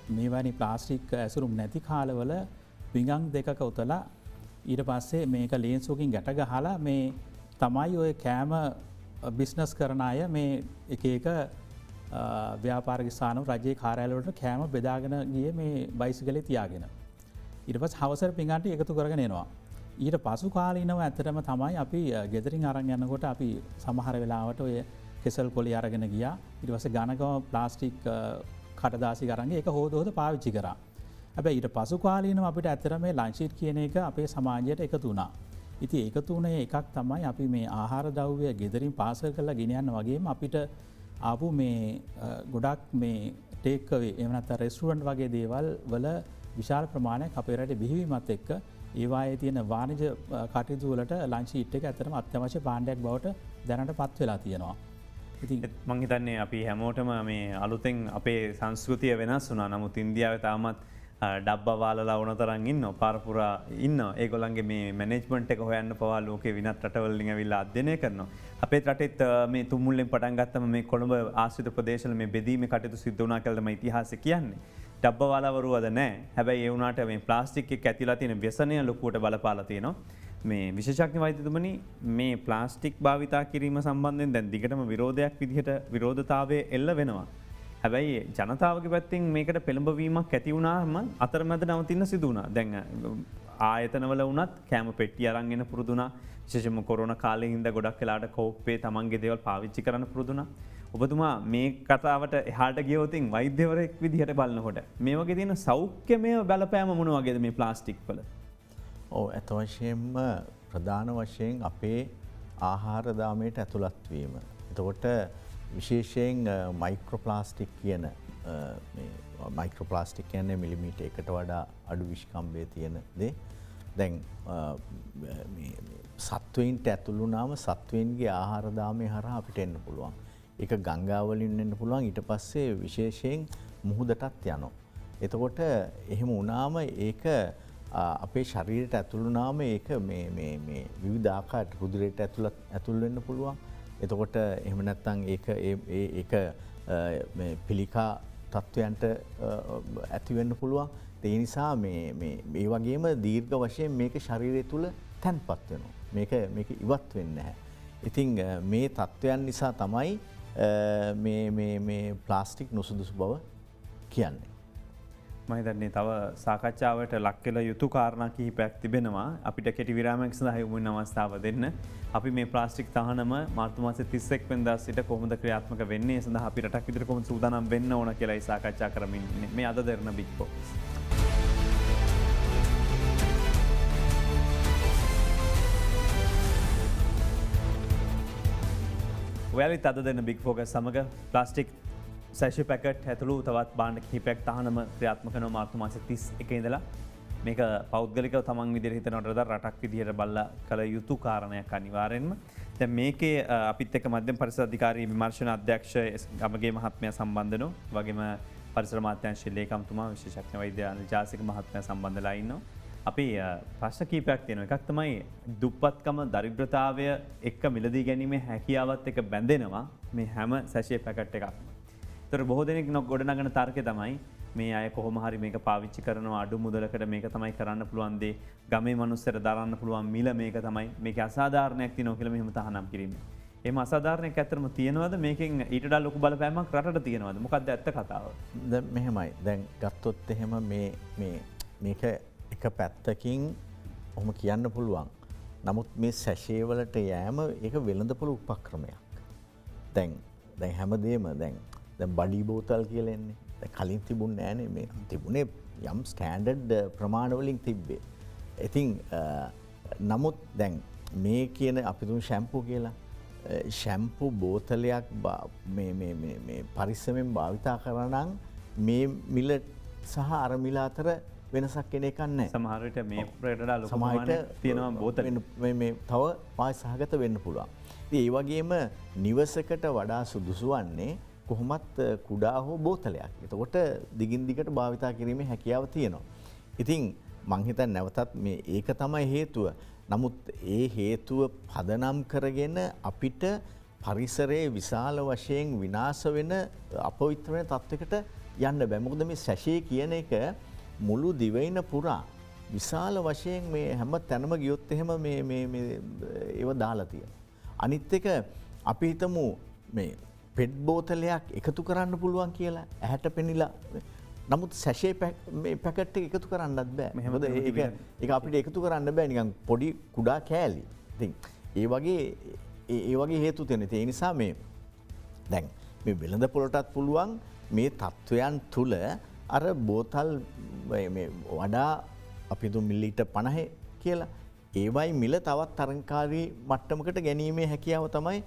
මේවැනි ප්ලාස්ටික් ඇසුරුම් නැති කාලවල පිඟන් දෙකක උතලා ඊට පස්සේ මේක ලේන්සුවකින් ගැට ගහලා මේ තමයි ඔය කෑම බිස්නස් කරන අය මේ එක ව්‍යාපාරික ස්ථාන රජයේ කාර්යාලවලට කෑම බෙදාගෙන ගියේ මේ බයිසිකලේ තියාගෙන. ඊට පස්සේ හවසට පිඟන්ට එකතු කරගෙන එනවා. ඊට පසු කාලීනව ඇත්තටම තමයි අපි ගෙදරින් අරන් යනකොට අපි සමහර වෙලාවට ඔය කෙසල් කොලි අරගෙන ගියා. ඊට පස්සේ ඝනකම ප්ලාස්ටික් කඩදාසි අරන් ඒක හොද පාවිච්චි කරා. හැබැයි ඊට පසු කාලීනව අපිට ඇත්තටම මේ ලන්ච් ෂීට් කියන එක අපේ සමාජයට එකතු වුණා. ඉතින් එකතු වුණේ එකක් තමයි අපි මේ ආහාර ද්‍රව්‍ය ගෙදරින් පාසල් කරලා ගෙන යන වගේම අපිට ආපු මේ ගොඩක් මේ ටේක් අවේ එහෙම නැත්නම් රෙස්ටුරන්ට් වගේ දේවල් වල විශාල ප්‍රමාණයක් අපේ රටේ බිහිවීමත් එක්ක ඒවායේ තියෙන වාණිජ කටයුතු වලට ලන්ච් ෂීට් එක ඇත්තටම අත්‍යවශ්‍ය භාණ්ඩයක් බවට දැනටපත් වෙලා තියෙනවා. ඉතින් මං හිතන්නේ අපි හැමෝටම මේ අලුතෙන් අපේ සංස්කෘතිය වෙනස් වුණා. නමුත් ඉන්දියාවේ තාමත් ඩබ්බවාලලා වුණ තරන් ඉන්න පාරපුරා ඉන්න ඒගොල්ලන්ගේ මේ මැනේජ්මන්ට් එක හොයන්න පවා ලෝකේ විනත් රටවලින් ඇවිල්ලා අධ්‍යයනය කරනවා. අපේ රටෙත් මේ තුමුල්ලෙන් පටන් ගත්තම මේ කොළඹ ආශ්‍රිත ප්‍රදේශවල මේ බෙදීමේ කටයුතු සිද්ධ වුණා කියලා තමයි ඉතිහාසය කියන්නේ. ඩබ්බවාලවරුවද නැහැ. හැබැයි ඒ වුණාට මේ ප්ලාස්ටික් එක ඇතිලා තියෙන ව්‍යසනය ලොකුවට බලපාලා තියෙනවා. මේ විශේෂඥ වෛද්‍යතුමනි මේ ප්ලාස්ටික් භාවිතා කිරීම සම්බන්ධයෙන් දැන් දිගටම විරෝධයක් විදිහට විරෝධතාවය එල්ල වෙනවා. හැබැයි ජනතාවගේ පැත්තෙන් මේකට පෙළඹවීමක් ඇති වුණාම අතරමැද නවතින්න සිදු වුණා. දැන් ආයතනවල වුණත් කෑම පෙට්ටිය අරන් එන පුරුදු වුණා. විශේෂයෙන්ම කොරෝනා කාලේ හින්දා ගොඩක් වෙලාට කෝප්පේ තමන්ගේ දේවල් පාවිච්චි කරන්න පුරුදු වුණා. ඔබතුමා මේ කතාවට එහාට ගියොත් වෛද්‍යවරයෙක් විදිහට බලනකොට මේ වගේ තියෙන සෞඛ්‍යමය බලපෑම මොන වගේද මේ ප්ලාස්ටික් වල? ඔව් ඇත්ත වශයෙන්ම ප්‍රධාන වශයෙන් අපේ ආහාර දාමයට ඇතුළත් වීම. එතකොට විශේෂයෙන් මයික්‍රෝප්ලාස්ටික් කියන මයික්‍රෝප්ලාස්ටික් කියන්නේ මිලිමීටර් එකට වඩා අඩු විෂ්කම්භය තියෙන දේ. දැන් සත්වයින්ට ඇතුළු වුණාම සත්වයින්ගේ ආහාර දාමය හරහා අපිට එන්න පුළුවන්. ඒක ගංගා වලින් එන්න පුළුවන්. ඊට පස්සේ විශේෂයෙන් මුහුදටත් යනවා. එතකොට එහෙම වුණාම ඒක අපේ ශරීරයට ඇතුළු වුණාම ඒක මේ විවිධ ආකාරයට රුධිරයට ඇතුල් වෙන්න පුළුවන්. එතකොට එහෙම නැත්නම් ඒක පිළිකා තත්වයන්ට ඇති වෙන්න පුළුවන්. ඒ නිසා මේ වගේම දීර්ඝ වශයෙන් මේක ශරීරය තුල තැන්පත් වෙනවා. මේක ඉවත් වෙන්නේ නැහැ. ඉතින් මේ තත්වයන් නිසා තමයි මේ ප්ලාස්ටික් නුසුදුසු බව කියන්නේ. මම හිතන්නේ තව සාකච්ඡාවට ලක් වෙලා යුතු කාරණා කිහිපයක් තිබෙනවා. අපිට කෙටි විරාමයක් සඳහා යොමු වෙන අවස්ථාව දෙන්න. අපි මේ ප්ලාස්ටික් තහනම මාර්තු මාසේ 31 වෙනිදා සිට කොහොමද ක්‍රියාත්මක වෙන්නේ සඳහා අපි රටක් විදිහට කොහොමද සූදානම් වෙන්න ඕන කියලා සාකච්ඡා කරමින් මේ අද දරන බිග් බොක්ස්. ඔයාලි අද දෙන්න බික් ෆෝකස් සමඟ ප්ලාස්ටික් සැශි පැකට් ඇතුළු තවත් බාණ්ඩ කිහිපයක් තහනම ක්‍රියාත්මක නොව මාර්තු මාස 31 ඉඳලා මේක පෞද්ගලිකව තමන් විදිහට හිතනවටද රටක් විදිහට බලලා කළ යුතු කාරණයක් අනිවාර්යෙන්ම. දැන් මේකේ අපිත් එක්ක මධ්‍යම පරිසර අධිකාරී විමර්ශන අධ්‍යක්ෂ ගමගේ මහත්මයා සම්බන්ධනෝ වගේම පරිසර අමාත්‍යාංශයේ ලේකම්තුමා විශේෂඥ වෛද්‍ය අනිල් ජාසික මහත්මයා සම්බන්ධලා ඉන්නවා. අපි ප්‍රශ්න කීපයක් තියෙනවා. එකක් තමයි දුප්පත්කම දරිද්‍රතාවය එක්ක මිලදී ගැනීමේ හැකියාවත් එක්ක බැඳෙනවා මේ හැම සැෂේ පැකට් එකක්ම. ඒතර බොහෝ දෙනෙක් ගොඩනගන තර්කය තමයි මේ අය කොහොම හරි මේක පාවිච්චි කරනවා අඩු මුදලකට මේක තමයි කරන්න පුළුවන් දේ ගමේ මිනිස්සුන්ට දරන්න පුළුවන් මිල මේක තමයි මේක අසාධාරණයක් තියෙනවා කියලා මෙහෙම තහනම් කිරීම. එහෙම අසාධාරණයක් ඇත්තටම තියෙනවද මේකෙන් ඊට වඩා ලොකු බලපෑමක් රටට තියෙනවද? මොකක්ද ඇත්ත කතාව? දැන් මෙහෙමයි. දැන් ගත්තොත් එහෙම මේක එක පැත්තකින් ඔහොම කියන්න පුළුවන්. නමුත් මේ සැෂේ වලට යෑම ඒක වෙළඳපොළ උපක්‍රමයක්. දැන් හැමදේම දැන් බඩි බෝතල් කියලා එන්නේ. කලින් තිබුණ ෑනේ මේ තිබුණේ යම් ස්ටෑන්ඩඩ් ප්‍රමාණවලින් තිබ්බේ. ඉතින් නමුත් දැන් මේ කියන අපිතුන් ශැම්පු කියලා ශැම්පු බෝතලයක් පරිස්සමෙන් භාවිතා කරනං මේ මිල සහ අරමිල අතර වෙනසක් කෙන එකන්න සමහරට මේ ප්‍රටඩා සමහට තියෙනවා බෝතල තව පායි සහගත වෙන්න පුළුවන්. ඒ වගේම නිවසකට වඩා සුදුසු වන්නේ කොහොමත් කුඩා හෝ බෝතලයක්. එතකොට දිගින් දිගට භාවිතා කිරීමේ හැකියාව තියෙනවා. ඉතින් මං හිතන්නේ නැවතත් මේ ඒක තමයි හේතුව. නමුත් ඒ හේතුව පදනම් කරගෙන අපිට පරිසරයේ විශාල වශයෙන් විනාශ වෙන අපවිත්‍ර වෙන තත්වයකට යන්න බෑ. මොකද මේ සැෂේ කියන එක මුළු දිවයින පුරා විශාල වශයෙන් මේ හැම තැනම ගියොත් එහෙම ඒව දාලා තියෙනවා. අනිත් එක අපි හිතමු මේ පෙට් බෝතලයක් එකතු කරන්න පුළුවන් කියලා ඇහැට පෙනිලා. නමුත් සැෂේ පැකට් එක එකතු කරන්නත් බෑ. මොකද ඒක අපිට එකතු කරන්න බෑ නිකන් පොඩි කුඩා කෑලි. ඉතින් ඒ වගේ හේතු තියෙනවා. ඒ නිසා මේ දැන් මේ වෙළඳපොළටත් පුළුවන් මේ තත්වයන් තුල අර බෝතල් මේ වඩා අපි දුම් මිලිලීටර් 50 කියලා ඒවයි මිල තවත් තරංකාරී මට්ටමකට ගැනීමේ හැකියාව තමයි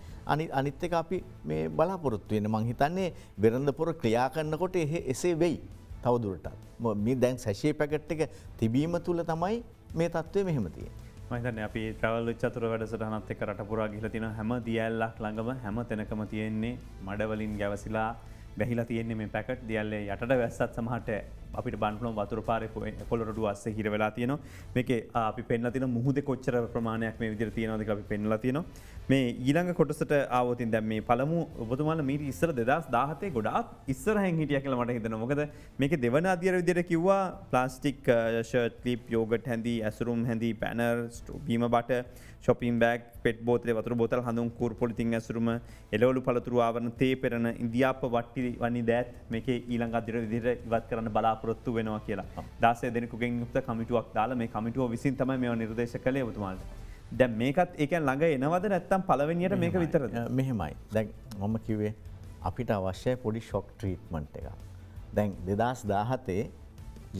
අනිත් එක අපි මේ බලාපොරොත්තු වෙන්නේ. මං හිතන්නේ වෙළඳපොළ ක්‍රියා කරනකොට එසේ වෙයි තවදුරටත්. මේ දැන් සැෂේ පැකට් එක තිබීම තුල තමයි මේ තත්ත්වය මෙහෙම තියෙන්නේ. මම හිතන්නේ අපි ට්‍රැවල් චතුර වැඩසටහනත් එක්ක රට පුරා ගිහලා තිනවා හැම දියැලක් ළඟම හැම තැනකම තියෙන්නේ මඩ වලින් ගැවසිලා වැහිලා තියෙන්නේ මේ පැකට්. දියැලේ යටට වැස්සත් සමහරට අපිට බන්පලොම් වතුර පාරේ පොළොරටු අස්සේ හිර වෙලා තියෙනවා. මේකේ අපි පෙන්නලා තියෙන මුහුදේ කොච්චර ප්‍රමාණයක් මේ විදිහට තියෙනවද කියලා අපි පෙන්නලා තියෙනවා. මේ ඊළඟ කොටසට ආවොතින් දැන් මේ පළමු ඔබතුමාලා මීට ඉස්සර 2017 ගොඩාක් ඉස්සරහින් හිටියා කියලා මට හිතෙනවා. මොකද මේකේ දෙවන අධ්‍යයන විදිහට කිව්වා ප්ලාස්ටික් ෂර්ට් ක්ලිප් යෝගට් හැඳි ඇසුරුම් හැඳි බැනර් බීම බට shopping bag පෙට් බෝතලේ වතුර බෝතල් හඳුන් කූරු පොලිතින් ඇසුරුම එළවලු පළතුරු ආවරණ තේ පෙරන ඉන්දියාප්ප වට්ටි වනි දෑත් මේකේ ඊළඟ අධ්‍යයන විදිහට ඉවත් කරන්න බලාපොරොත්තු වෙනවා කියලා. 16 දෙනෙකුගෙන් යුක්ත කමිටුවක් දාලා මේ කමිටුව විසින් තමයි මේව නිර්දේශ කළේ ඔබතුමාට. දැන් මේකත් ඒ කියන්නේ ළඟ එනවද නැත්නම් පළවෙනියට මේක විතරද? මෙහෙමයි. දැන් මම කිව්වේ අපිට අවශ්‍යයි පොඩි ෂොක් ට්‍රීට්මන්ට් එකක්. දැන් 2017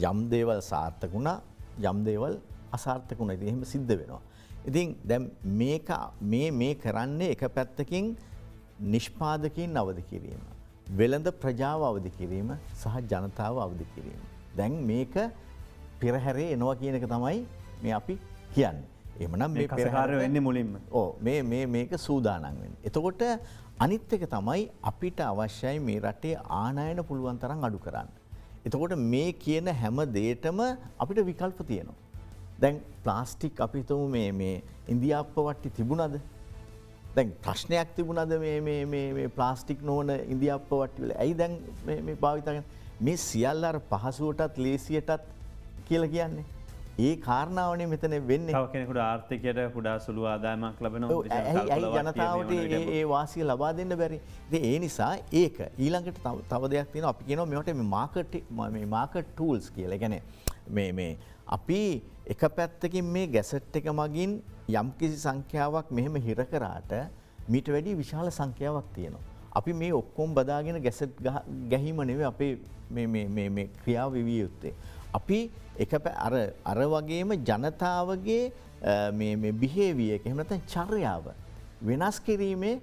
යම් දේවල් සාර්ථක වුණා යම් දේවල් අසාර්ථක වුණා. ඉතින් එහෙම සිද්ධ වෙනවා. ඉතින් දැන් මේක මේ කරන්නේ එක පැත්තකින් නිෂ්පාදකයන් අවදි කිරීම, වෙළඳ ප්‍රජාව අවදි කිරීම සහ ජනතාව අවදි කිරීම. දැන් මේක පෙරහැරේ එනවා කියන එක තමයි මේ අපි කියන්නේ. එහෙමනම් මේ පෙරහැර වෙන්නේ මුලින්ම. ඔව් මේක සූදානම් වෙන්නේ. එතකොට අනිත් එක තමයි අපිට අවශ්‍යයි මේ රටේ ආනයන පුළුවන් තරම් අඩු කරන්න. එතකොට මේ කියන හැම දෙයකම අපිට විකල්ප තියෙනවා. දැන් ප්ලාස්ටික් අපි හිතමු මේ ඉන්දියාප්ප වට්ටි තිබුණද? දැන් ප්‍රශ්නයක් තිබුණද මේ ප්ලාස්ටික් නොවන ඉන්දියාප්ප වට්ටි වල? ඇයි දැන් මේ භාවිත කරන්නේ? මේ සියල්ල අර පහසුවටත් ලේසියටත් කියලා කියන්නේ. ඒ කාරණාවනේ මෙතන වෙන්නේ. තව කෙනෙකුට ආර්ථිකයට කුඩා සුළු ආදායමක් ලැබෙනවා. ඇයි ජනතාවට ඒ වාසිය ලබා දෙන්න බැරි? ඉතින් ඒ නිසා ඒක ඊළඟට තව දෙයක් තියෙනවා. අපි කියනවා මේවට මේ මාකට් ටූල්ස් කියලා. ඒ කියන්නේ මේ අපි එක පැත්තකින් මේ ගැසට් එක මගින් යම්කිසි සංඛ්‍යාවක් මෙහෙම හිර කරාට මීට වැඩි විශාල සංඛ්‍යාවක් තියෙනවා. අපි මේ ඔක්කොම බදාගෙන ගැසට් ගැහිම නෙවෙයි අපේ මේ ක්‍රියාව විවිය යුත්තේ. අපි අර වගේම ජනතාවගේ මේ බිහේවියර් එක එහෙම නැත්නම් චර්යාව වෙනස් කිරීමේ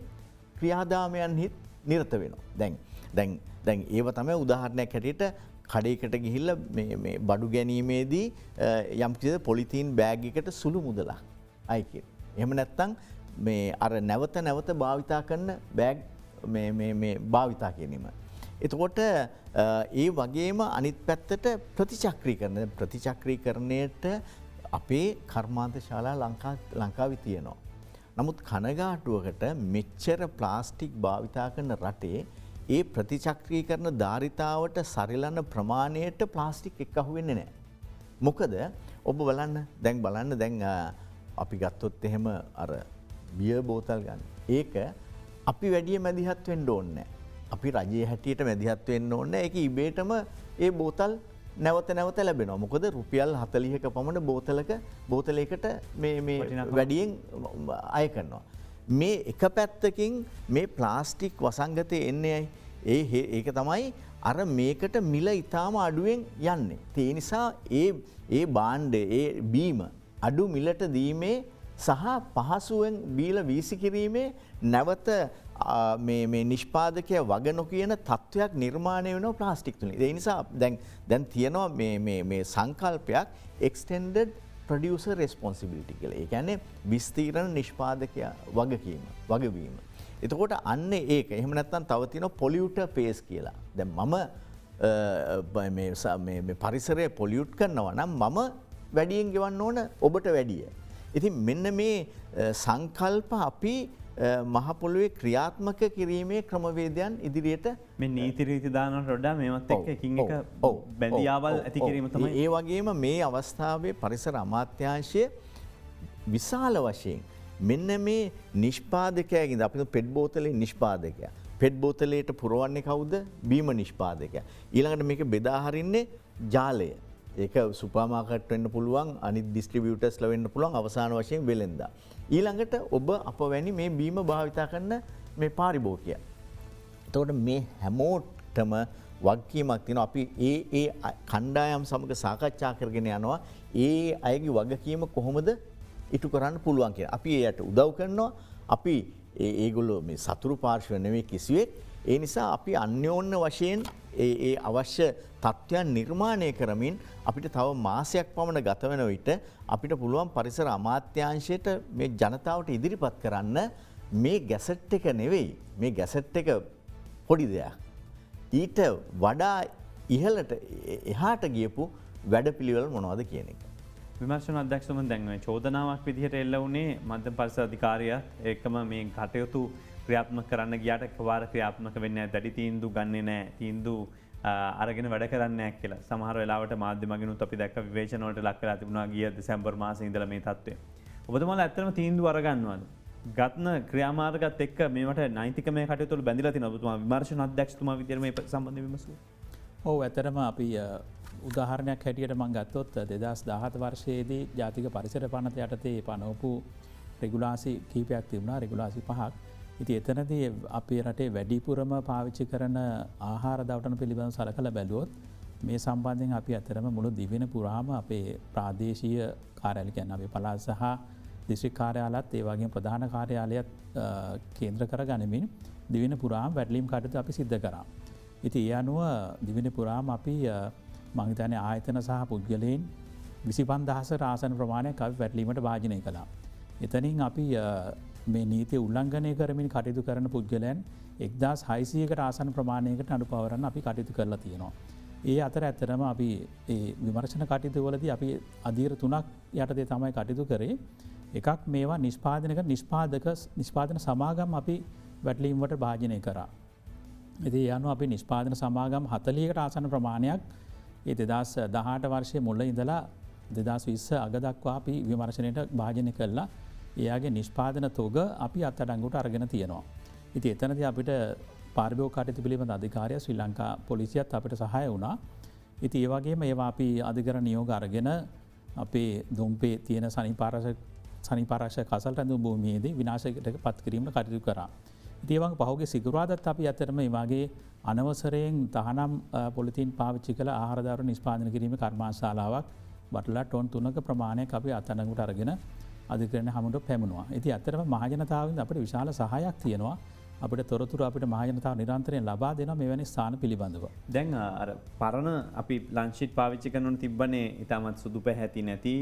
ක්‍රියාදාමයන් හිත් නිරත වෙනවා. දැන් ඒව තමයි උදාහරණයක් හැටියට කඩේකට ගිහිල්ල මේ බඩු ගැනීමේදී යම්කිසි පොලිතීන් බෑග් එකට සුළු මුදලක් අය කියන. එහෙම නැත්නම් මේ අර නැවත භාවිතා කරන බෑග් මේ භාවිතා කිරීම. එතකොට ඒ වගේම අනිත් පැත්තට ප්‍රතිචක්‍රීකරණයට අපේ කර්මාන්ත ශාලා ලංකාවේ තියෙනවා. නමුත් කනගාටුවකට මෙච්චර ප්ලාස්ටික් භාවිතා කරන රටේ ඒ ප්‍රතිචක්‍රීකරණ ධාරිතාවට සරිලන ප්‍රමාණයට ප්ලාස්ටික් එක්ක අහුවෙන්නේ නැහැ. මොකද ඔබ බලන්න දැන් අපි ගත්තොත් එහෙම අර බියර් බෝතල් ගන්න. ඒක අපි වැඩිය මැදිහත් වෙන්න ඕනේ නැහැ. අපි රජයේ හැටියට මැදිහත් වෙන්න ඕනේ නැහැ. ඒක ඉබේටම ඒ බෝතල් නැවත ලැබෙනවා. මොකද රුපියල් 40ක පමණ බෝතලයකට මේ වැඩියෙන් අය කරනවා. මේ එක පැත්තකින් මේ ප්ලාස්ටික් වසංගතය එන්නේ ඒක තමයි අර මේකට මිල ඉතාම අඩුවෙන් යන්නේ. ඒ නිසා ඒ භාණ්ඩ ඒ බීම අඩු මිලට දීමේ සහ පහසුවෙන් බීල වීසි කිරීමේ නැවත මේ නිෂ්පාදකය වග නොකියන තත්ත්වයක් නිර්මාණය වෙනවා ප්ලාස්ටික් තුලින්. ඒ නිසා දැන් තියෙනවා මේ සංකල්පයක් extended producer responsibility කියලා. ඒ කියන්නේ විස්තීර්ණ නිෂ්පාදකයා වගවීම. එතකොට අන්න ඒක. එහෙම නැත්නම් තව තියෙනවා polluter pays කියලා. දැන් මේ පරිසරය pollute කරනවා නම් මම වැඩියෙන් ගෙවන්න ඕන ඔබට වැඩිය. ඉතින් මෙන්න මේ සංකල්ප අපි මහ පොළොවේ ක්‍රියාත්මක කිරීමේ ක්‍රමවේදයන් ඉදිරියට මේ නීති රීති දානට වඩා මේවත් එක්ක එකින් එක බැඳියාවල් ඇති කිරීම තමයි. ඒ වගේම මේ අවස්ථාවේ පරිසර අමාත්‍යාංශය විශාල වශයෙන් මෙන්න මේ නිෂ්පාදකයාගෙන් අපි පෙට් බෝතලේ නිෂ්පාදකයා. පෙට් බෝතලයට පුරවන්නේ කවුද? බීම නිෂ්පාදකයා. ඊළඟට මේක බෙදා හරින්නේ ජාලය. ඒක සුපර් මාකට් වෙන්න පුළුවන්, අනිත් ඩිස්ට්‍රිබියුටර්ස්ලා වෙන්න පුළුවන්, අවසාන වශයෙන් වෙලෙන්දා. ඊළඟට ඔබ අප වැනි මේ බීම භාවිතා කරන මේ පාරිභෝගිකයා. එතකොට මේ හැමෝටම වගකීමක් තියෙනවා. අපි ඒ කණ්ඩායම් සමග සාකච්ඡා කරගෙන යනවා. ඒ අයගේ වගකීම කොහොමද ඉටු කරන්න පුළුවන් කියලා. අපි ඒයට උදව් කරනවා. අපි ඒගොල්ලෝ මේ සතුරු පාර්ශ්ව නෙවෙයි කිසිවෙක්. ඒ නිසා අපි අන්‍යෝන්‍ය වශයෙන් ඒ අවශ්‍ය තත්ත්වයන් නිර්මාණය කරමින් අපිට තව මාසයක් පමණ ගත වෙන විට අපිට පුළුවන් පරිසර අමාත්‍යාංශයට මේ ජනතාවට ඉදිරිපත් කරන්න මේ ගැසට් එක නෙවෙයි. මේ ගැසට් එක පොඩි දෙයක්. ඊට වඩා ඉහළට එහාට ගියපු වැඩපිළිවෙල මොනවද කියන එක. විමර්ශන අධ්‍යක්ෂතුමන් දැන් මේ චෝදනාවක් විදිහට එල්ල වුණේ මධ්‍යම පරිසර අධිකාරියත් එක්කම මේ කටයුතු ක්‍රියාත්මක කරන්න ගියාට එකපාර ක්‍රියාත්මක වෙන්නේ නැහැ. දැඩි තීන්දුව ගන්නෙ නැහැ. තීන්දුව අරගෙන වැඩ කරන්නේ නැහැ කියලා. සමහර වෙලාවට මාධ්‍යමගිනුත් අපි දැක්ක විවේචන වලට ලක් වෙලා තිබුණා ගිය දෙසැම්බර් මාසයේ ඉඳලා මේ තත්ත්වය. ඔබතුමාලා ඇත්තටම තීන්දුව අරගන්නවද? ගත්න ක්‍රියාමාර්ගات එක්ක මේවට නෛතිකමය කටයුතු වල බැඳිලා තියෙනවා. ඔබතුමා විමර්ශන අධ්‍යක්ෂතුමා විදිහට මේ සම්බන්ධව විමසුවා. ඔව් ඇත්තටම අපි උදාහරණයක් හැටියට මම ගත්තොත් 2017 වර්ෂයේදී ජාතික පරිසර පනත යටතේ පනවපු රෙගුලාසි කීපයක් තිබුණා. රෙගුලාසි 5ක්. ඉතින් එතනදී අපේ රටේ වැඩිපුරම පාවිච්චි කරන ආහාර දවටන පිළිබඳව සලකලා බැලුවොත් මේ සම්බන්ධයෙන් අපි අතරම මුළු දිවෙන පුරාම අපේ ප්‍රාදේශීය කාර්යාලය කියන්නේ අපේ පළාත් සහ දිස්ත්‍රික් කාර්යාලයත් ඒ වගේම ප්‍රධාන කාර්යාලයත් කේන්ද්‍ර කරගනිමින් දිවෙන පුරාම වැඩලීම් කටයුතු අපි සිද්ධ කරා. ඉතින් ඒ අනුව දිවෙන පුරාම අපි මම හිතන්නේ ආයතන සහ පුද්ගලයන් 25000 ආසන ප්‍රමාණයක් අපි වැඩලීමට වාජනය කළා. එතනින් අපි මේ නීතිය උල්ලංඝනය කරමින් කටයුතු කරන පුද්ගලයන් 1600කට ආසන ප්‍රමාණයකට අඩු පවරන්න අපි කටයුතු කරලා තියෙනවා. ඒ අතර ඇත්තරම අපි විමර්ශන කටයුතු වලදී අපි අධීර 3ක් යටතේ තමයි කටයුතු කරේ. එකක් මේවා නිෂ්පාදන සමාගම් අපි වැටලීමට භාජනය කරා. ඉතින් ඒ අනුව අපි නිෂ්පාදන සමාගම් 40කට ආසන ප්‍රමාණයක් ඒ 2018 වර්ෂයේ මුල ඉඳලා 2020 අග දක්වා අපි විමර්ශනයට භාජනය කළා. එයාගේ නිෂ්පාදන තොග අපි අත්අඩංගුවට අරගෙන තියෙනවා. ඉතින් එතනදී අපිට පාරිභෝගික කටයුතු පිළිබඳ අධිකාරිය ශ්‍රී ලංකා පොලිසියත් අපිට සහාය වුණා. ඉතින් ඒ වගේම ඒවා අපි අධිකරණ නියෝග අරගෙන අපේ දුම්පේ තියෙන සනීපාරක්ෂක කසල් රැඳුම් භූමියේදී විනාශයකට පත් කිරීමට කටයුතු කරා. ඉතින් ඒ වගේ පහුගිය සිකුරාදාත් අපි අතරම මේ වගේ අනවසරයෙන් තහනම් පොලිතීන් පාවිච්චි කළ ආහාර දාරු නිෂ්පාදනය කිරීමේ කර්මාන්තශාලාවක් වටලා ටොන් 3ක ප්‍රමාණයක් අපි අත්අඩංගුවට අරගෙන අධිකරණ හමුවට පැමුණුවා. ඉතින් ඇත්තටම මහජනතාවෙන් අපිට විශාල සහායක් තියෙනවා. අපට තොරතුර අපට මහජනතාව නිරන්තරයෙන් ලබා දෙන මෙවැනි ස්ථාන පිළිබඳව. දැන් අර පරණ අපි ලංචිට් පාවිච්චි කරනු තිබ්බනේ ඉතාමත් සුදු පැහැති නැති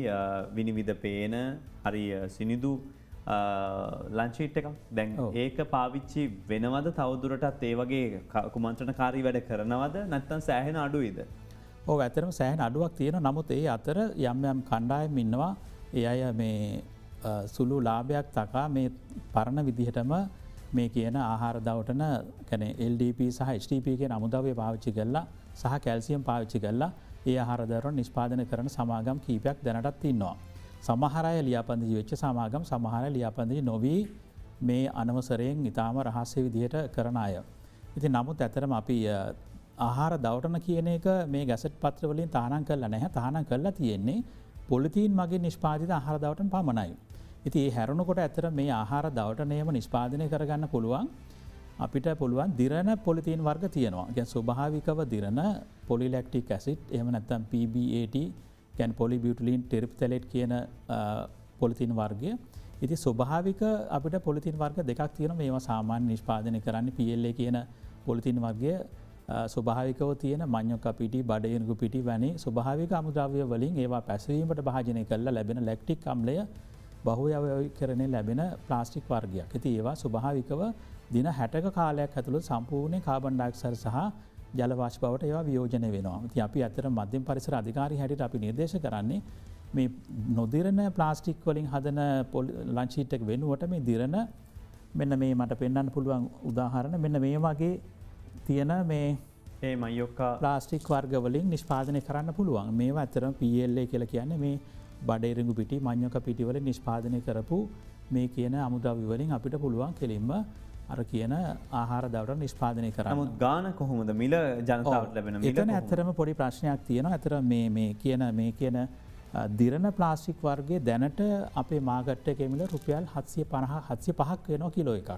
විනිවිධ පේන හරි සිනිදු ලංචිට් එක දැන් ඒක පාවිච්චි වෙනවද තවදුරටත් ඒ වගේ කුමන්ත්‍රණකාරී වැඩ කරනවද නැත්තම් සෑහෙන අඩුයිද? ඔව් ඇත්තටම සෑහෙන අඩුවක් තියෙනවා. නමුත් ඒ අතර යම් යම් කණ්ඩායම් ඉන්නවා. ඒ අය මේ සුළු ලාභයක් තකා මේ පරණ විදිහටම මේ කියන ආහාර දවටන කැන LDP සහ HTP කියන අමුදවය පාවිච්චි කරලා සහ කැල්සියම් පාවිච්චි කරලා ඒ ආහාරදවරන් නිෂ්පාදන කරන සමාගම් කීපයක් දැනටත් ඉන්නවා. සමහරය ලියාපදිංචි වෙච්ච සමාගම් සමහරය ලියාපදිංචි නොවී මේ අනවසරයෙන් ඉතාම රහස්‍ය විදිහට කරන අය. ඉතින් නමුත් ඇතරම අපි ආහාර දවටන කියන එක මේ ගැසට් පත්‍රවලින් තහනම් කරලා නැහැ. තහනම් කරලා තියෙන්නේ පොලිතීන් මගින් නිෂ්පාදිත ආහාර දවටන පමණයි. ඉති ඒ හැරුණකොට ඇතර මේ ආහාර දවටනයම නිෂ්පාදනය කරගන්න පුළුවන් අපිට පුළුවන් දිරණ පොලිතීන් වර්ග තියෙනවා. ගැන් ස්වභාවිකව දිරණ පොලිලෙක්ටික් ඇසිට් එහම නැත්තම් PBAT ගැන් පොලිබියුටලින් ටෙරිප්තලෙට් කියන පොලිතින් වර්ගය. ඉති ස්වභාවික අපිට පොලිතින් වර්ග දෙකක් තියෙන මේවා සාමාන්‍ය නිෂ්පාදනය කරන්න PLA කියන පොලිතින් වර්ගය ස්වභාවිකව තියෙන මං්යොක පිටි බඩයනකු පිටි වැනි ස්වභාවික අමුද්‍රව්‍ය වලින් ඒවා පැසවීමට භාජනය කරලා ලැබෙන ලෙක්ටික් අම්ලය බහුයවය කරන ලැබෙන ප්ලාස්ටික් වර්ගයක්. ඇති ඒවා ස්වභාවිකව දින 60ක කාලයක් ඇතුළු සම්පූර්ණයෙන් කාබන් ඩයොක්සයිඩ් සහ ජල වාෂ්ප බවට ඒවා වියෝජනය වෙනවා. ඉතින් අපි අතර මධ්‍යම පරිසර අධිකාරී හැටියට අපි නිර්දේශ කරන්නේ මේ නොදිරන ප්ලාස්ටික් වලින් හදන ලන්ච් ෂීට් එක වෙනුවට මේ දිරන මෙන්න මේ මට පෙන්වන්න පුළුවන් උදාහරණ මෙන්න මේ වගේ තියෙන මේ ඒ මයොක්කා ප්ලාස්ටික් වර්ග වලින් නිෂ්පාදනය කරන්න පුළුවන්. මේවා ඇත්තටම PLA කියලා කියන්නේ මේ බඩේරිඟු පිටි මඤ්ඤොක පිටි වලින් නිෂ්පාදනය කරපු මේ කියන අමුද්‍රව්‍ය වලින් අපිට පුළුවන් කෙලින්ම අර කියන ආහාර දවරට නිෂ්පාදනය කරන්න. නමුත් ගාන කොහොමද මිල ජනතාවට ලැබෙන මිල? එතන ඇත්තටම පොඩි ප්‍රශ්නයක් තියෙනවා. ඇත්තට මේ කියන දිරණ ප්ලාස්ටික් වර්ගයේ දැනට අපේ මාකට් එකේ මිල රුපියල් 750 705ක් වෙනවා කිලෝ එකක්.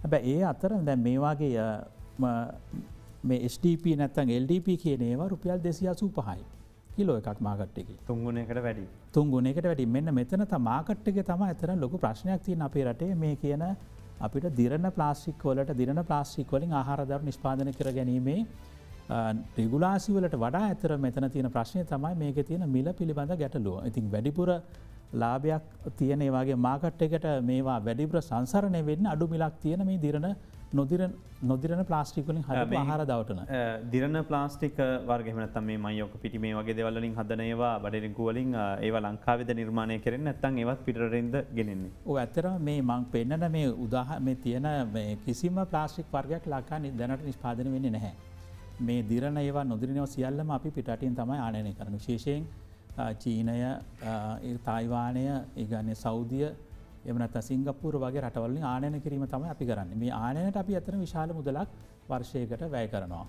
හැබැයි ඒ අතර දැන් මේ වගේ මේ HDP නැත්තම් LDP කියන ඒවා රුපියල් 285යි. කිලෝ එකක් මාකට් එකේ. තුන්ගුණයකට වැඩි. තුන්ගුණයකට වැඩි. මෙන්න මෙතන තමයි මාකට් එකේ තමයි අතන ලොකු ප්‍රශ්නයක් තියෙන අපේ රටේ මේ කියන අපිට දිරණ ප්ලාස්ටික් වලට දිරණ ප්ලාස්ටික් වලින් ආහාර දාරු නිෂ්පාදනය කර ගැනීමේ රෙගුලාසි වලට වඩා අතර මෙතන තියෙන ප්‍රශ්නය තමයි මේකේ තියෙන මිල පිළිබඳ ගැටලුව. ඉතින් වැඩිපුර ලාභයක් තියෙන ඒ වගේ මාකට් එකට මේවා වැඩිපුර සංසරණය වෙන්න අඩු මිලක් තියෙන මේ දිරණ නොදිරන ප්ලාස්ටික් වලින් හදපු ආහාර දවටන. දිරණ ප්ලාස්ටික් වර්ග එහෙම නැත්නම් මේ මයොක පිටි මේ වගේ දේවල් වලින් හදන ඒවා බඩරිඟු වලින් ඒවා ලංකාවේද නිර්මාණය කරන්නේ නැත්නම් ඒවත් පිටරටින්ද ගෙනෙන්නේ? ඔව් ඇත්තටම මේ මම පෙන්නන මේ මේ තියෙන මේ කිසිම ප්ලාස්ටික් වර්ගයක් ලංකාවේ දැනට නිෂ්පාදනය වෙන්නේ නැහැ. මේ දිරණ ඒවා නොදිරණ ඒවා සියල්ලම අපි පිටරටින් තමයි ආනයනය කරන්නේ. විශේෂයෙන් චීනය, තායිවානය, ඒ කියන්නේ සෞදිය එම නැත්නම් සිංගප්පූරු වගේ රටවලින් ආනයන කිරීම තමයි අපි කරන්නේ. මේ ආනයනට අපි අතන විශාල මුදලක් වර්ෂයකට වැය කරනවා.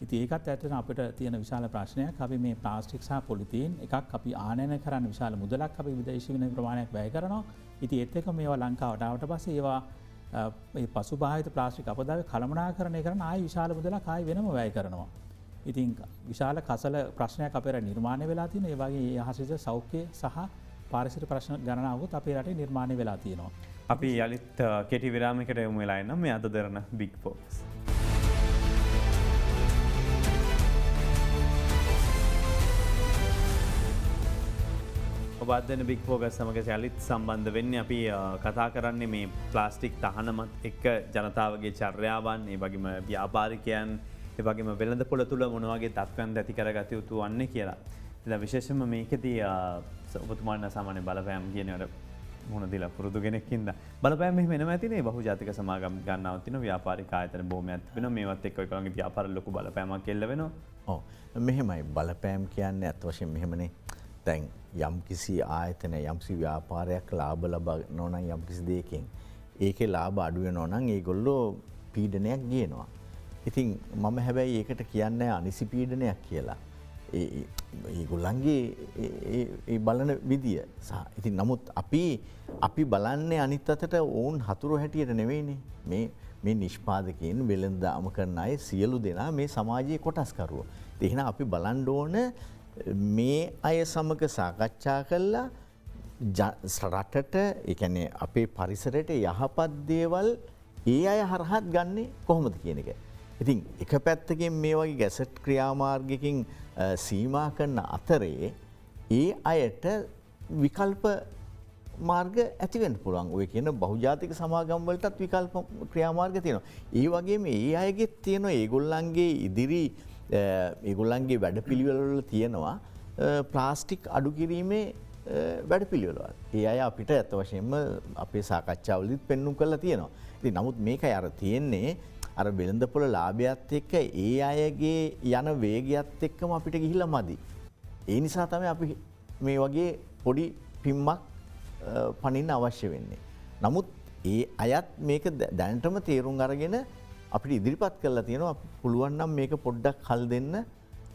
ඉතින් ඒකත් ඇත්තටම අපිට තියෙන විශාල ප්‍රශ්නයක්. අපි මේ ප්ලාස්ටික් සහ පොලිතීන් එකක් අපි ආනයන කරන්න විශාල මුදලක් අපි විදේශී විනිමය ප්‍රමාණයක් වැය කරනවා. ඉතින් ඒත් එක්ක මේවා ලංකාවට ආවට පස්සේ ඒවා මේ පසුබාහිත ප්ලාස්ටික් අපදාවේ කළමනාකරණය කරන ආයි විශාල මුදලක් ආයි වෙනම වැය කරනවා. ඉතින් විශාල කසල ප්‍රශ්නයක් අපේ නිර්මාණය වෙලා තියෙන ඒ වගේ යහසිත සෞඛ්‍ය සහ පාරිසරික ප්‍රශ්න ගණනාවකුත් අපේ රටේ නිර්මාණය වෙලා තියෙනවා. අපි යලිත් කෙටි විරාමයකට යමු වෙලා ඉන්නම් මේ අද දරන බිග් ෆෝකස්. ඔබ අද දෙන බිග් ෆෝකස් සමග යලිත් සම්බන්ධ වෙන්නේ අපි කතා කරන්නේ මේ ප්ලාස්ටික් තහනමත් එක්ක ජනතාවගේ චර්යාවන්, ඒ වගේම ව්‍යාපාරිකයන්, ඒ වගේම වෙළඳපොළ තුල මොන වගේ තත්ත්වයන් ඇති කරගත යුතු වන්නේ කියලා. ඉතින් විශේෂයෙන්ම මේකෙදී ඔබතුමාට සාමාන්‍ය බලපෑම් කියනවට මුහුණ දීලා පුරුදු කෙනෙක් ඉඳලා බලපෑම් මෙහෙම එනවා ඇතිනේ. බහුජාතික සමාගම් ගන්නවා තියෙන ව්‍යාපාරික ආයතන බොහොමයක් තිබෙනවා. මේවත් එක්ක ඔයගොල්ලන්ගේ ව්‍යාපාර ලොකු බලපෑමක් එල්ල වෙනවා. ඔව් මෙහෙමයි බලපෑම් කියන්නේ අත් වශයෙන් මෙහෙමනේ. දැන් යම්කිසි ආයතන යම්කිසි ව්‍යාපාරයක් ලාභ ලබනවා නම් යම්කිසි දෙයකින් ඒකේ ලාභ අඩු වෙනවා නම් ඒගොල්ලෝ පීඩනයක් ගේනවා. ඉතින් මම හැබැයි ඒකට කියන්නේ අනිසි පීඩනයක් කියලා. ඒගොල්ලන්ගේ ඒ බලන විදිය සහ ඉතින් නමුත් අපි බලන්නේ අනිත් අතට ඔවුන් හතුරු හැටියට නෙවෙයිනේ. මේ නිෂ්පාදකයන් වෙළඳාම කරන අය සියලු දෙනා මේ සමාජයේ කොටස්කරුවෝ. එහෙනම් අපි බලන්න ඕන මේ අය සමග සාකච්ඡා කළා රටට ඒ කියන්නේ අපේ පරිසරයට යහපත් දේවල් ඒ අය හරහත් ගන්නේ කොහොමද කියන එක. ඉතින් එක පැත්තකින් මේ වගේ ගැසට් ක්‍රියාමාර්ගකින් සීමා කරන අතරේ ඒ අයට විකල්ප මාර්ග ඇතිවෙන් පුළුවන් ඔය කියන බහුජාතික සමාගම්වලටත් විකල්ප ක්‍රියාමාර්ග තියෙනවා. ඒ වගේ ඒ අයගෙත් තියෙන ඒගොල්ලන්ගේ ඉදිරි ඒගොල්ලන්ගේ වැඩ පිළිවෙලවල තියෙනවා ප්ලාස්ටික් අඩු කිරීමේ වැඩ පිළිවෙලවල්. ඒ අය අපිට ඇත්ත වශයෙන්ම අපේ සාකච්ඡාවලදීත් පෙන්නුම් කරලා තියෙනවා. ඉතින් නමුත් මේකයි අර තියෙන්නේ අර වෙළඳපොළ ලාභයත් එක්ක ඒ අයගේ යන වේගයත් එක්කම අපිට ගිහිල්ලා මදි. ඒ නිසා තමයි අපි මේ වගේ පොඩි පිම්මක් පනින්න අවශ්‍ය වෙන්නේ. නමුත් ඒ අයත් මේක දැනටම තේරුම් අරගෙන අපිට ඉදිරිපත් කරලා තියෙනවා පුළුවන් නම් මේක පොඩ්ඩක් කල් දෙන්න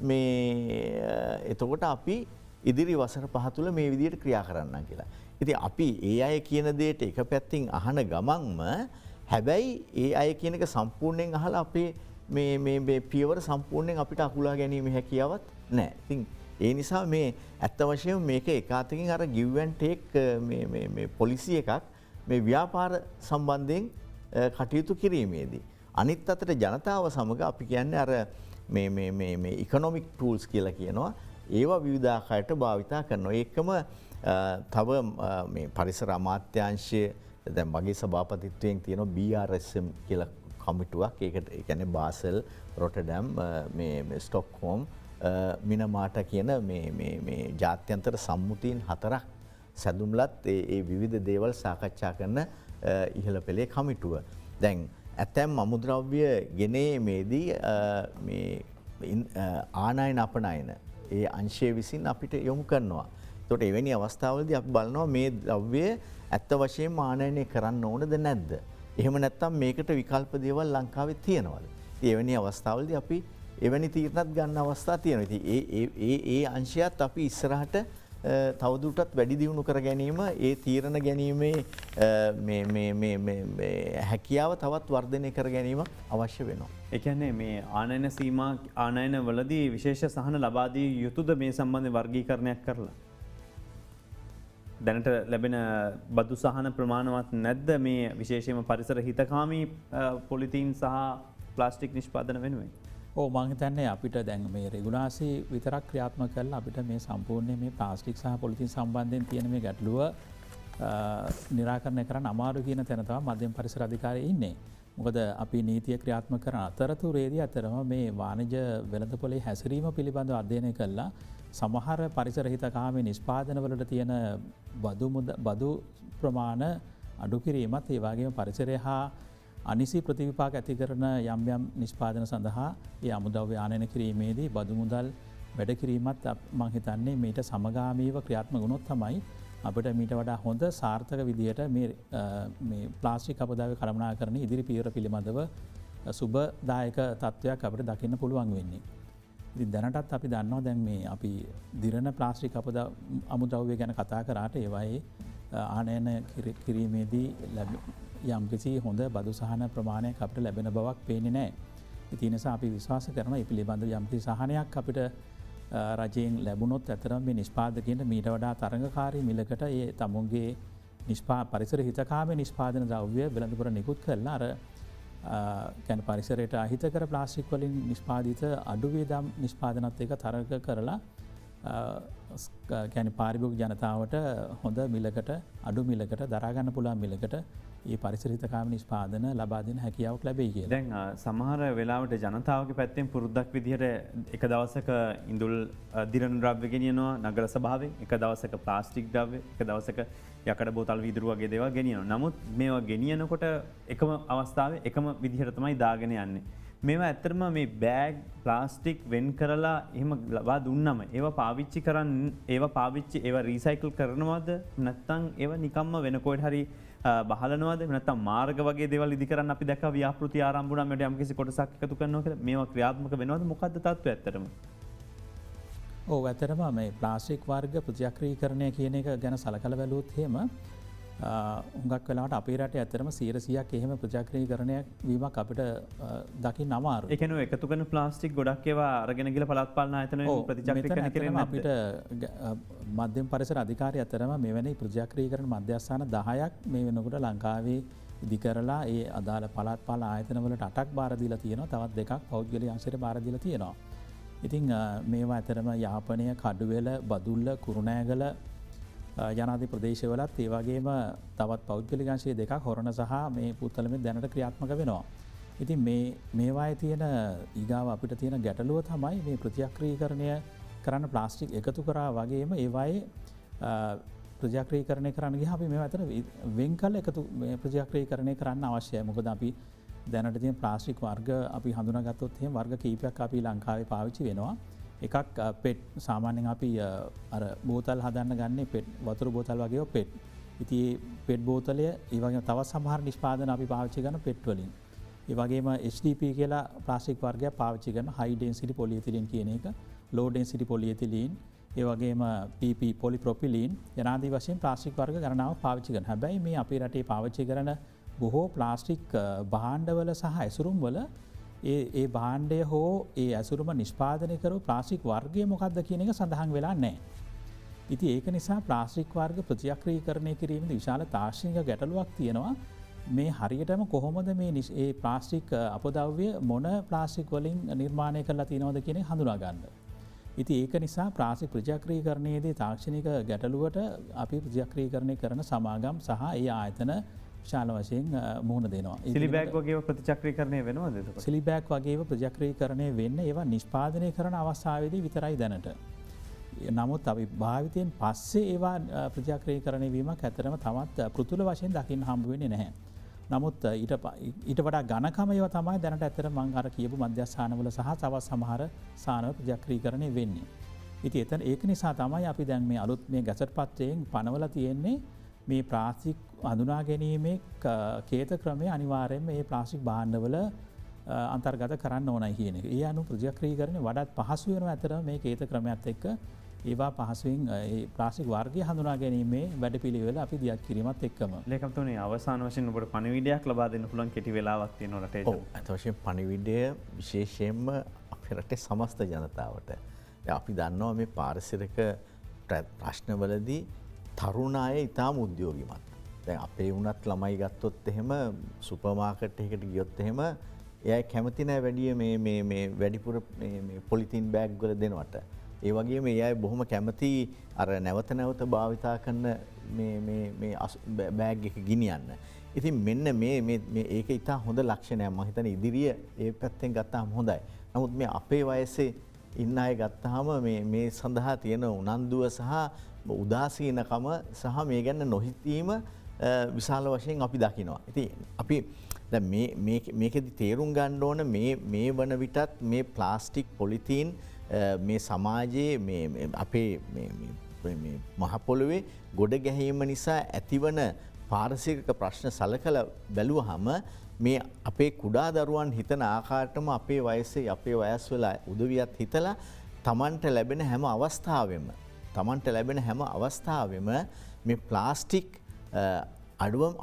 මේ එතකොට අපි ඉදිරි වසර 5 තුල මේ විදිහට ක්‍රියා කරන්න කියලා. ඉතින් අපි ඒ අය කියන දෙයට එක පැත්තකින් අහන ගමන්ම හැබැයි ඒ අය කියන එක සම්පූර්ණයෙන් අහලා අපේ මේ පියවර සම්පූර්ණයෙන් අපිට අකුලා ගැනීම හැකියාවක් නැහැ. ඉතින් ඒ නිසා මේ ඇත්ත වශයෙන්ම මේක එකාතකින් අර give and take මේ පොලිසි එකක් මේ ව්‍යාපාර සම්බන්ධයෙන් කටයුතු කිරීමේදී අනිත් අතට ජනතාව සමග අපි කියන්නේ අර මේ ඉකොනොමික් ටූල්ස් කියලා කියනවා ඒවා විවිධාකාරයට භාවිතා කරනවා. ඒකම තව මේ පරිසර අමාත්‍යාංශය දැන් මගේ සභාපතිත්වයෙන් තියෙන BRSM කියලා කමිටුවක්. ඒකට ඒ කියන්නේ බාසල්, රොටර්ඩම්, මේ ස්ටොක්හෝම්, මිනමාට කියන මේ ජාත්‍යන්තර සම්මුතීන් 4ක් සැදුම්ලත් ඒ විවිධ දේවල් සාකච්ඡා කරන ඉහළ පෙළේ කමිටුව. දැන් ඇතැම් අමුද්‍රව්‍ය ගෙනීමේදී මේ ආනයන අපනයන ඒ අංශය විසින් අපිට යොමු කරනවා. එතකොට එවැනි අවස්ථාවලදී අපි බලනවා මේ ද්‍රව්‍ය ඇත්ත වශයෙන්ම ආනයනය කරන්න ඕනද නැද්ද? එහෙම නැත්නම් මේකට විකල්ප දේවල් ලංකාවේ තියෙනවද? එවැනි අවස්ථාවලදී අපි එවැනි තීරණත් ගන්න අවස්ථා තියෙනවා. ඉතින් ඒ අංශයත් අපි ඉස්සරහට තවදුරටත් වැඩි දියුණු කර ගැනීම ඒ තීරණ ගැනීමේ මේ හැකියාව තවත් වර්ධනය කර ගැනීම අවශ්‍ය වෙනවා. ඒ කියන්නේ මේ ආනයන සීමා ආනයන වලදී විශේෂ සහන ලබා දී යුතුද මේ සම්බන්ධ වර්ගීකරණයක් කරලා? දැනට ලැබෙන බදු සහන ප්‍රමාණවත් නැද්ද මේ විශේෂයෙන්ම පරිසර හිතකාමී පොලිතීන් සහ ප්ලාස්ටික් නිෂ්පාදන වෙනුවෙන්? මං හිතන්නේ අපිට දැන් මේ රෙගුලාසි විතරක් ක්‍රියාත්මක කරලා අපිට මේ සම්පූර්ණයෙන් මේ ප්ලාස්ටික් සහ පොලිතීන් සම්බන්ධයෙන් තියෙන මේ ගැටලුව නිරාකරණය කරන්න අමාරු කියන තැන තමයි මධ්‍යම පරිසර අධිකාරිය ඉන්නේ. මොකද අපි නීතිය ක්‍රියාත්මක කරන අතරතුරේදී අතරම මේ වාණිජ වෙළඳපොලේ හැසිරීම පිළිබඳව අධ්‍යයනය කළා. සමහර පරිසර හිතකාමී නිෂ්පාදනවලට තියෙන බදු ප්‍රමාණ අඩු කිරීමත් ඒ වගේම පරිසරය හා අනිසි ප්‍රතිවිපාක ඇති කරන යම් යම් නිෂ්පාදන සඳහා ඒ අමුද්‍රව්‍ය ආනයන කිරීමේදී බදු මුදල් වැඩ කිරීමත් මං හිතන්නේ මීට සමගාමීව ක්‍රියාත්මක වුණොත් තමයි අපිට මීට වඩා හොඳ සාර්ථක විදිහට මේ ප්ලාස්ටික් අපදාවේ කළමනාකරණ ඉදිරි පියවර පිළිබඳව සුබදායක තත්ත්වයක් අපිට දකින්න පුළුවන් වෙන්නේ. ඉතින් දැනටත් අපි දන්නවා දැන් මේ අපි දිරණ ප්ලාස්ටික් අමුද්‍රව්‍ය ගැන කතා කරාට ඒවායේ ආනයන කිරීමේදී යම්කිසි හොඳ බදු සහන ප්‍රමාණයක් අපිට ලැබෙන බවක් පේන්නේ නැහැ. ඒ නිසා අපි විශ්වාස කරනවා මේ පිළිබඳව යම්කිසි සහනයක් අපිට රජයෙන් ලැබුණොත් ඇතරම මේ නිෂ්පාදකයන්ට මීට වඩා තරඟකාරී මිලකට ඒ තමුන්ගේ පරිසර හිතකාමී නිෂ්පාදන ද්‍රව්‍ය වෙළඳපොළ නිකුත් කරලා අර කියන්නේ පරිසරයට අහිතකර ප්ලාස්ටික් වලින් නිෂ්පාදිත අඩු වේදම් නිෂ්පාදනත් එක තරඟ කරලා කියන්නේ පාරිභෝගික ජනතාවට හොඳ මිලකට අඩු මිලකට දරා ගන්න පුළුවන් මිලකට ඒ පරිසර හිතකාමී නිෂ්පාදන ලබා දෙන හැකියාවක් ලැබෙයි කියලා. දැන් සමහර වෙලාවට ජනතාවගේ පැත්තෙන් පුරුද්දක් විදිහට එක දවසක ඉඳුල් දිරණ ද්‍රව්‍ය ගෙනියනවා නගර සභාවේ, එක දවසක ප්ලාස්ටික් ද්‍රව්‍ය, එක දවසක යකඩ බෝතල් වීදුරු වගේ දේවල් ගෙනියනවා. නමුත් මේවා ගෙනියනකොට එකම අවස්ථාවේ එකම විදිහට තමයි දාගෙන යන්නේ. මේවා ඇත්තටම මේ බෑග් ප්ලාස්ටික් වෙන් කරලා එහෙම ලබා දුන්නම ඒවා පාවිච්චි කරන්න ඒවා රීසයිකල් කරනවද නැත්නම් ඒවා නිකම්ම වෙන කොහෙට හරි බහලනවද නැත්නම් මාර්ග වගේ දේවල් ඉදි කරන්න අපි දැක්කා ව්‍යාපෘති ආරම්භ වුණාම යම් කිසි කොටසක් එකතු කරනවා කියලා මේවා ක්‍රියාත්මක වෙනවද මොකද්ද තත්ත්වය ඇත්තටම? ඔව් ඇත්තටම මේ ප්ලාස්ටික් වර්ග ප්‍රතිචක්‍රීකරණය කියන එක ගැන සලකලා බැලුවොත් එහෙම හුඟක් වෙලාවට අපේ රටේ ඇත්තටම 100%ක් එහෙම ප්‍රතිචක්‍රීකරණය වීමක් අපිට දකින්න අමාරුයි. ඒ කියන්නේ එකතු කරන ප්ලාස්ටික් ගොඩක් ඒවා අරගෙන ගිහලා පළාත් පාලන ආයතන වලින් ප්‍රතිචක්‍රීකරණය කරන්නේ අපිට මධ්‍යම පරිසර අධිකාරිය අතරම මෙවැනි ප්‍රතිචක්‍රීකරණ මධ්‍යස්ථාන 10ක් මේ වෙනකොට ලංකාවේ ඉදිකරලා ඒ අදාළ පළාත් පාල ආයතනවලට 8ක් බාර දීලා තියෙනවා. තවත් 2ක් පෞද්ගලික අංශයට බාර දීලා තියෙනවා. ඉතින් මේවා ඇතරම යාපනය, කඩුවෙල, බදුල්ල, කුරුණෑගල යනාදී ප්‍රදේශවලත් ඒ වගේම තවත් පෞද්ගලික අංශයේ 2ක් හොරණ සහ මේ පුත්තලමේ දැනට ක්‍රියාත්මක වෙනවා. ඉතින් මේවායේ තියෙන ඊගාව අපිට තියෙන ගැටලුව තමයි මේ ප්‍රතිචක්‍රීකරණය කරන්න ප්ලාස්ටික් එකතු කරා වගේම ඒවායේ ප්‍රතිචක්‍රීකරණය කරන්න ගියාම අපි මේවා අතර වෙන් කළ එකතු මේ ප්‍රතිචක්‍රීකරණය කරන්න අවශ්‍යයි. මොකද අපි දැනට තියෙන ප්ලාස්ටික් වර්ග අපි හඳුනාගත්තොත් එහෙම වර්ග කීපයක් අපි ලංකාවේ පාවිච්චි වෙනවා. එකක් පෙට්, සාමාන්‍යයෙන් අපි අර බෝතල් හදන්න ගන්නේ පෙට්, වතුර බෝතල් වගේ පෙට්. ඉතින් පෙට් බෝතලය ඒ වගේම තවත් සමහර නිෂ්පාදන අපි පාවිච්චි කරන පෙට් වලින්. ඒ වගේම HDP කියලා ප්ලාස්ටික් වර්ගයක් පාවිච්චි කරන high density polyethylene කියන එක, low density polyethylene, ඒ වගේම PP polypropylene යනාදී වශයෙන් ප්ලාස්ටික් වර්ග ගණනාවක් පාවිච්චි කරනවා. හැබැයි මේ අපේ රටේ පාවිච්චි කරන බොහෝ ප්ලාස්ටික් භාණ්ඩවල සහ ඇසුරුම්වල ඒ භාණ්ඩය හෝ ඒ ඇසුරුම නිෂ්පාදනය කරු ප්ලාස්ටික් වර්ගය මොකක්ද කියන එක සඳහන් වෙලා නැහැ. ඉතින් ඒක නිසා ප්ලාස්ටික් වර්ග ප්‍රතිචක්‍රීකරණය කිරීමේදී විශාල තාක්ෂණික ගැටලුවක් තියෙනවා. මේ හරියටම කොහොමද මේ ප්ලාස්ටික් අපද්‍රව්‍ය මොන ප්ලාස්ටික් වලින් නිර්මාණය කරලා තියෙනවද කියන එක හඳුනා ගන්න. ඉතින් ඒක නිසා ප්ලාස්ටික් ප්‍රතිචක්‍රීකරණයේදී තාක්ෂණික ගැටලුවට අපි ප්‍රතිචක්‍රීකරණය කරන සමාගම් සහ ඒ ආයතන විශාල වශයෙන් මුහුණ දෙනවා. සිලිබෑග් වගේ ප්‍රතිචක්‍රීකරණය වෙනවද එතකොට? සිලිබෑග් වගේ ප්‍රතිචක්‍රීකරණය වෙන්නේ ඒවා නිෂ්පාදනය කරන අවස්ථාවේදී විතරයි දැනට. නමුත් අපි භාවිතයෙන් පස්සේ ඒවා ප්‍රතිචක්‍රීකරණය වීමක් ඇත්තටම තවත් පෘතුල වශයෙන් දකින්න හම්බ වෙන්නේ නැහැ. නමුත් ඊට වඩා ඝනකම ඒවා තමයි දැනට ඇත්තට මම අර කියපු මධ්‍යස්ථානවල සහ තවත් සමහර ස්ථානවල ප්‍රතිචක්‍රීකරණය වෙන්නේ. ඉතින් ඒක නිසා තමයි අපි දැන් මේ අලුත් මේ ගැසට් පත්‍රයෙන් පනවලා තියෙන්නේ මේ ප්ලාස්ටික් හඳුනා ගැනීමේ කේත ක්‍රමය අනිවාර්යයෙන්ම මේ ප්ලාස්ටික් භාණ්ඩවල අන්තර්ගත කරන්න ඕනයි කියන එක. ඒ අනුව ප්‍රතිචක්‍රීකරණය වඩාත් පහසු වෙනවා අතර මේ කේත ක්‍රමයත් එක්ක ඒවා පහසුවෙන් ඒ ප්ලාස්ටික් වර්ගය හඳුනා ගැනීමේ වැඩපිළිවෙල අපි දියත් කිරීමත් එක්කම. ලේකම්තුමනි, අවසාන වශයෙන් ඔබට පණිවිඩයක් ලබා දෙන්න පුළුවන් කෙටි වෙලාවක් තියෙනවා රටේ. ඔව්, අත වශයෙන් පණිවිඩය විශේෂයෙන්ම අපේ රටේ සමස්ත ජනතාවට. අපි දන්නවා මේ පාරිසරික ප්‍රශ්නවලදී තරුණ අය ඉතාම උද්‍යෝගිමත්. දැන් අපේ වුණත් ළමයි ගත්තොත් එහෙම සුපර් මාකට් එකකට ගියොත් එහෙම එයා කැමති නැහැ වැඩි මේ වැඩිපුර මේ පොලිතින් බෑග් වල දෙනවට. ඒ වගේම ඒ අය බොහොම කැමති අර නැවත නැවත භාවිතා කරන මේ බෑග් එක ගෙනියන්න. ඉතින් මෙන්න මේ ඒක ඉතා හොඳ ලක්ෂණයක්. මම හිතන්නේ ඉදිරිය ඒ පැත්තෙන් ගත්තාම හොඳයි. නමුත් මේ අපේ වයසේ ඉන්න අය ගත්තාම මේ සඳහා තියෙන උනන්දුව සහ උදාසීනකම සහ මේ ගැන නොහිතීම විශාල වශයෙන් අපි දකිනවා. ඉතින් අපි දැන් මේකෙදි තේරුම් ගන්න ඕන මේ වන විටත් මේ ප්ලාස්ටික් පොලිතීන් මේ සමාජයේ අපේ මහ පොළොවේ ගොඩ ගැහිම නිසා ඇතිවන පාරිසරික ප්‍රශ්න සලකලා බැලුවහම මේ අපේ කුඩා දරුවන් හිතන ආකාරයටම අපේ වයසේ අපේ වයස්වල උදවියත් හිතලා Tamanට ලැබෙන හැම අවස්ථාවෙම මේ ප්ලාස්ටික්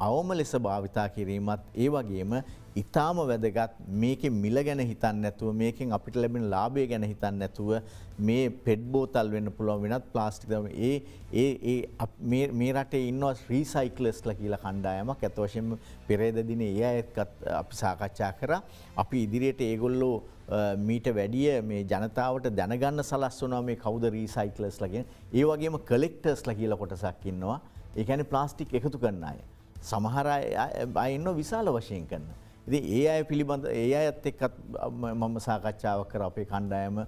අවම ලෙස භාවිතා කිරීමත් ඒ වගේම ඉතාම වැදගත් මේකේ මිල ගැන හිතන්නේ නැතුව මේකෙන් අපිට ලැබෙන ලාභය ගැන හිතන්නේ නැතුව මේ පෙට් බෝතල් වෙන්න පුළුවන් වෙනත් ප්ලාස්ටික් මේ රටේ ඉන්නවා රීසයික්ලර්ස්ලා කියලා කණ්ඩායමක්. අත වශයෙන්ම පෙරේද දිනේ ඒ අයත් අපි සාකච්ඡා කරා. අපි ඉදිරියට ඒගොල්ලෝ මීට වැඩිය මේ ජනතාවට දැනගන්න සලස්වනවා මේ කවුද රීසයික්ලර්ස්ලා කියන්නේ. ඒ වගේම කලෙක්ටර්ස්ලා කියලා කොටසක් ඉන්නවා. ඒ කියන්නේ ප්ලාස්ටික් එකතු කරන අය. සමහර අය ඉන්නවා විශාල වශයෙන් කරන. ඉතින් ඒ අය පිළිබඳ ඒ අයත් එක්කත් මම සාකච්ඡාවක් කරා අපේ කණ්ඩායම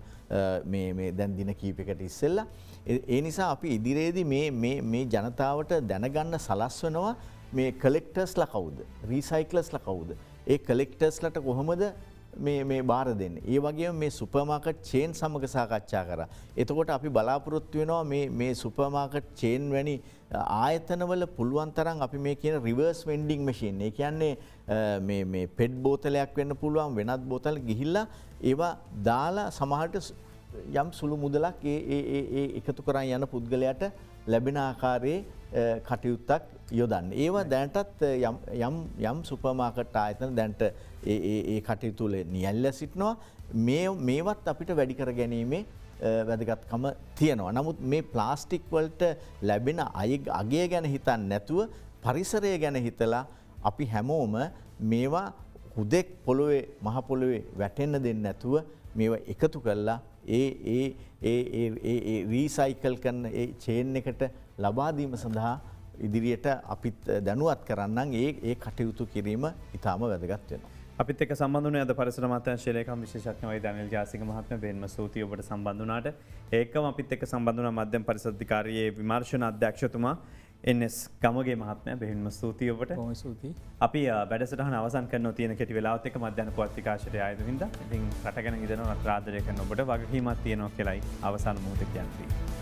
මේ දැන් දින කීපයකට ඉස්සෙල්ලා. ඒ නිසා අපි ඉදිරියේදී මේ ජනතාවට දැනගන්න සලස්වනවා මේ කලෙක්ටර්ස්ලා කවුද? රීසයික්ලර්ස්ලා කවුද? ඒ කලෙක්ටර්ස්ලාට කොහොමද මේ බාර දෙන්නේ? ඒ වගේම මේ සුපර් මාකට් චේන් සමග සාකච්ඡා කරා. එතකොට අපි බලාපොරොත්තු වෙනවා මේ සුපර් මාකට් චේන් වැනි ආයතනවල පුළුවන් තරම් අපි මේ කියන රිවර්ස් වෙන්ඩින් මැෂින්. ඒ කියන්නේ මේ පෙට් බෝතලයක් වෙන්න පුළුවන් වෙනත් බෝතල් ගිහිල්ලා ඒවා දාලා සමහරට යම් සුළු මුදලක් ඒ එකතු කරන් යන පුද්ගලයාට ලැබෙන ආකාරයේ කටයුත්තක් යොදන්න. ඒවා දැනටත් යම් සුපර් මාකට් ආයතන දැනට ඒ කටයුතු වල නියැල්ලා සිටිනවා. මේවත් අපිට වැඩි කර ගැනීමේ වැදගත්කම තියෙනවා. නමුත් මේ ප්ලාස්ටික් වලට ලැබෙන අගය ගැන හිතන්නේ නැතුව පරිසරය ගැන හිතලා අපි හැමෝම මේවා හුදෙක් පොළොවේ මහපොළොවේ වැටෙන්න දෙන්න නැතුව මේවා එකතු කරලා රීසයිකල් කරන චේන් එකට ලබාදීම සඳහා ඉදිරියට අපිත් දැනුවත් කරන්න ඒ කටයුතු කිරීම ඉතාම වැදගත් වෙනවා. අපිත් එක්ක සම්බන්ධ වුණේ අද පරිසර අමාත්‍යාංශයේ ලේකම් විශේෂඥ වෛද්‍ය අනිල් ජාසිංහ මහත්මයා. බෙන්ම ස්තුතියි ඔබට සම්බන්ධ වුණාට. ඒකම අපිත් එක්ක සම්බන්ධ වුණා මධ්‍යම පරිසර අධිකාරියේ විමර්ශන අධ්‍යක්ෂතුමා එන්.එස්. ගමගේ මහත්මයා. බෙහෙන්ම ස්තුතියි ඔබට. බොහොම ස්තුතියි. අපි වැඩසටහන අවසන් කරනවා තියෙන කෙටි වෙලාවත් එක්ක මධ්‍යන පුවත් විකාශයට ආයුධ හින්දා. ඉතින් රටගෙන ඉඳන රට ආදරය කරන ඔබට වගකීමක් තියෙනවා කියලායි අවසාන මොහොතේ කියන්නේ.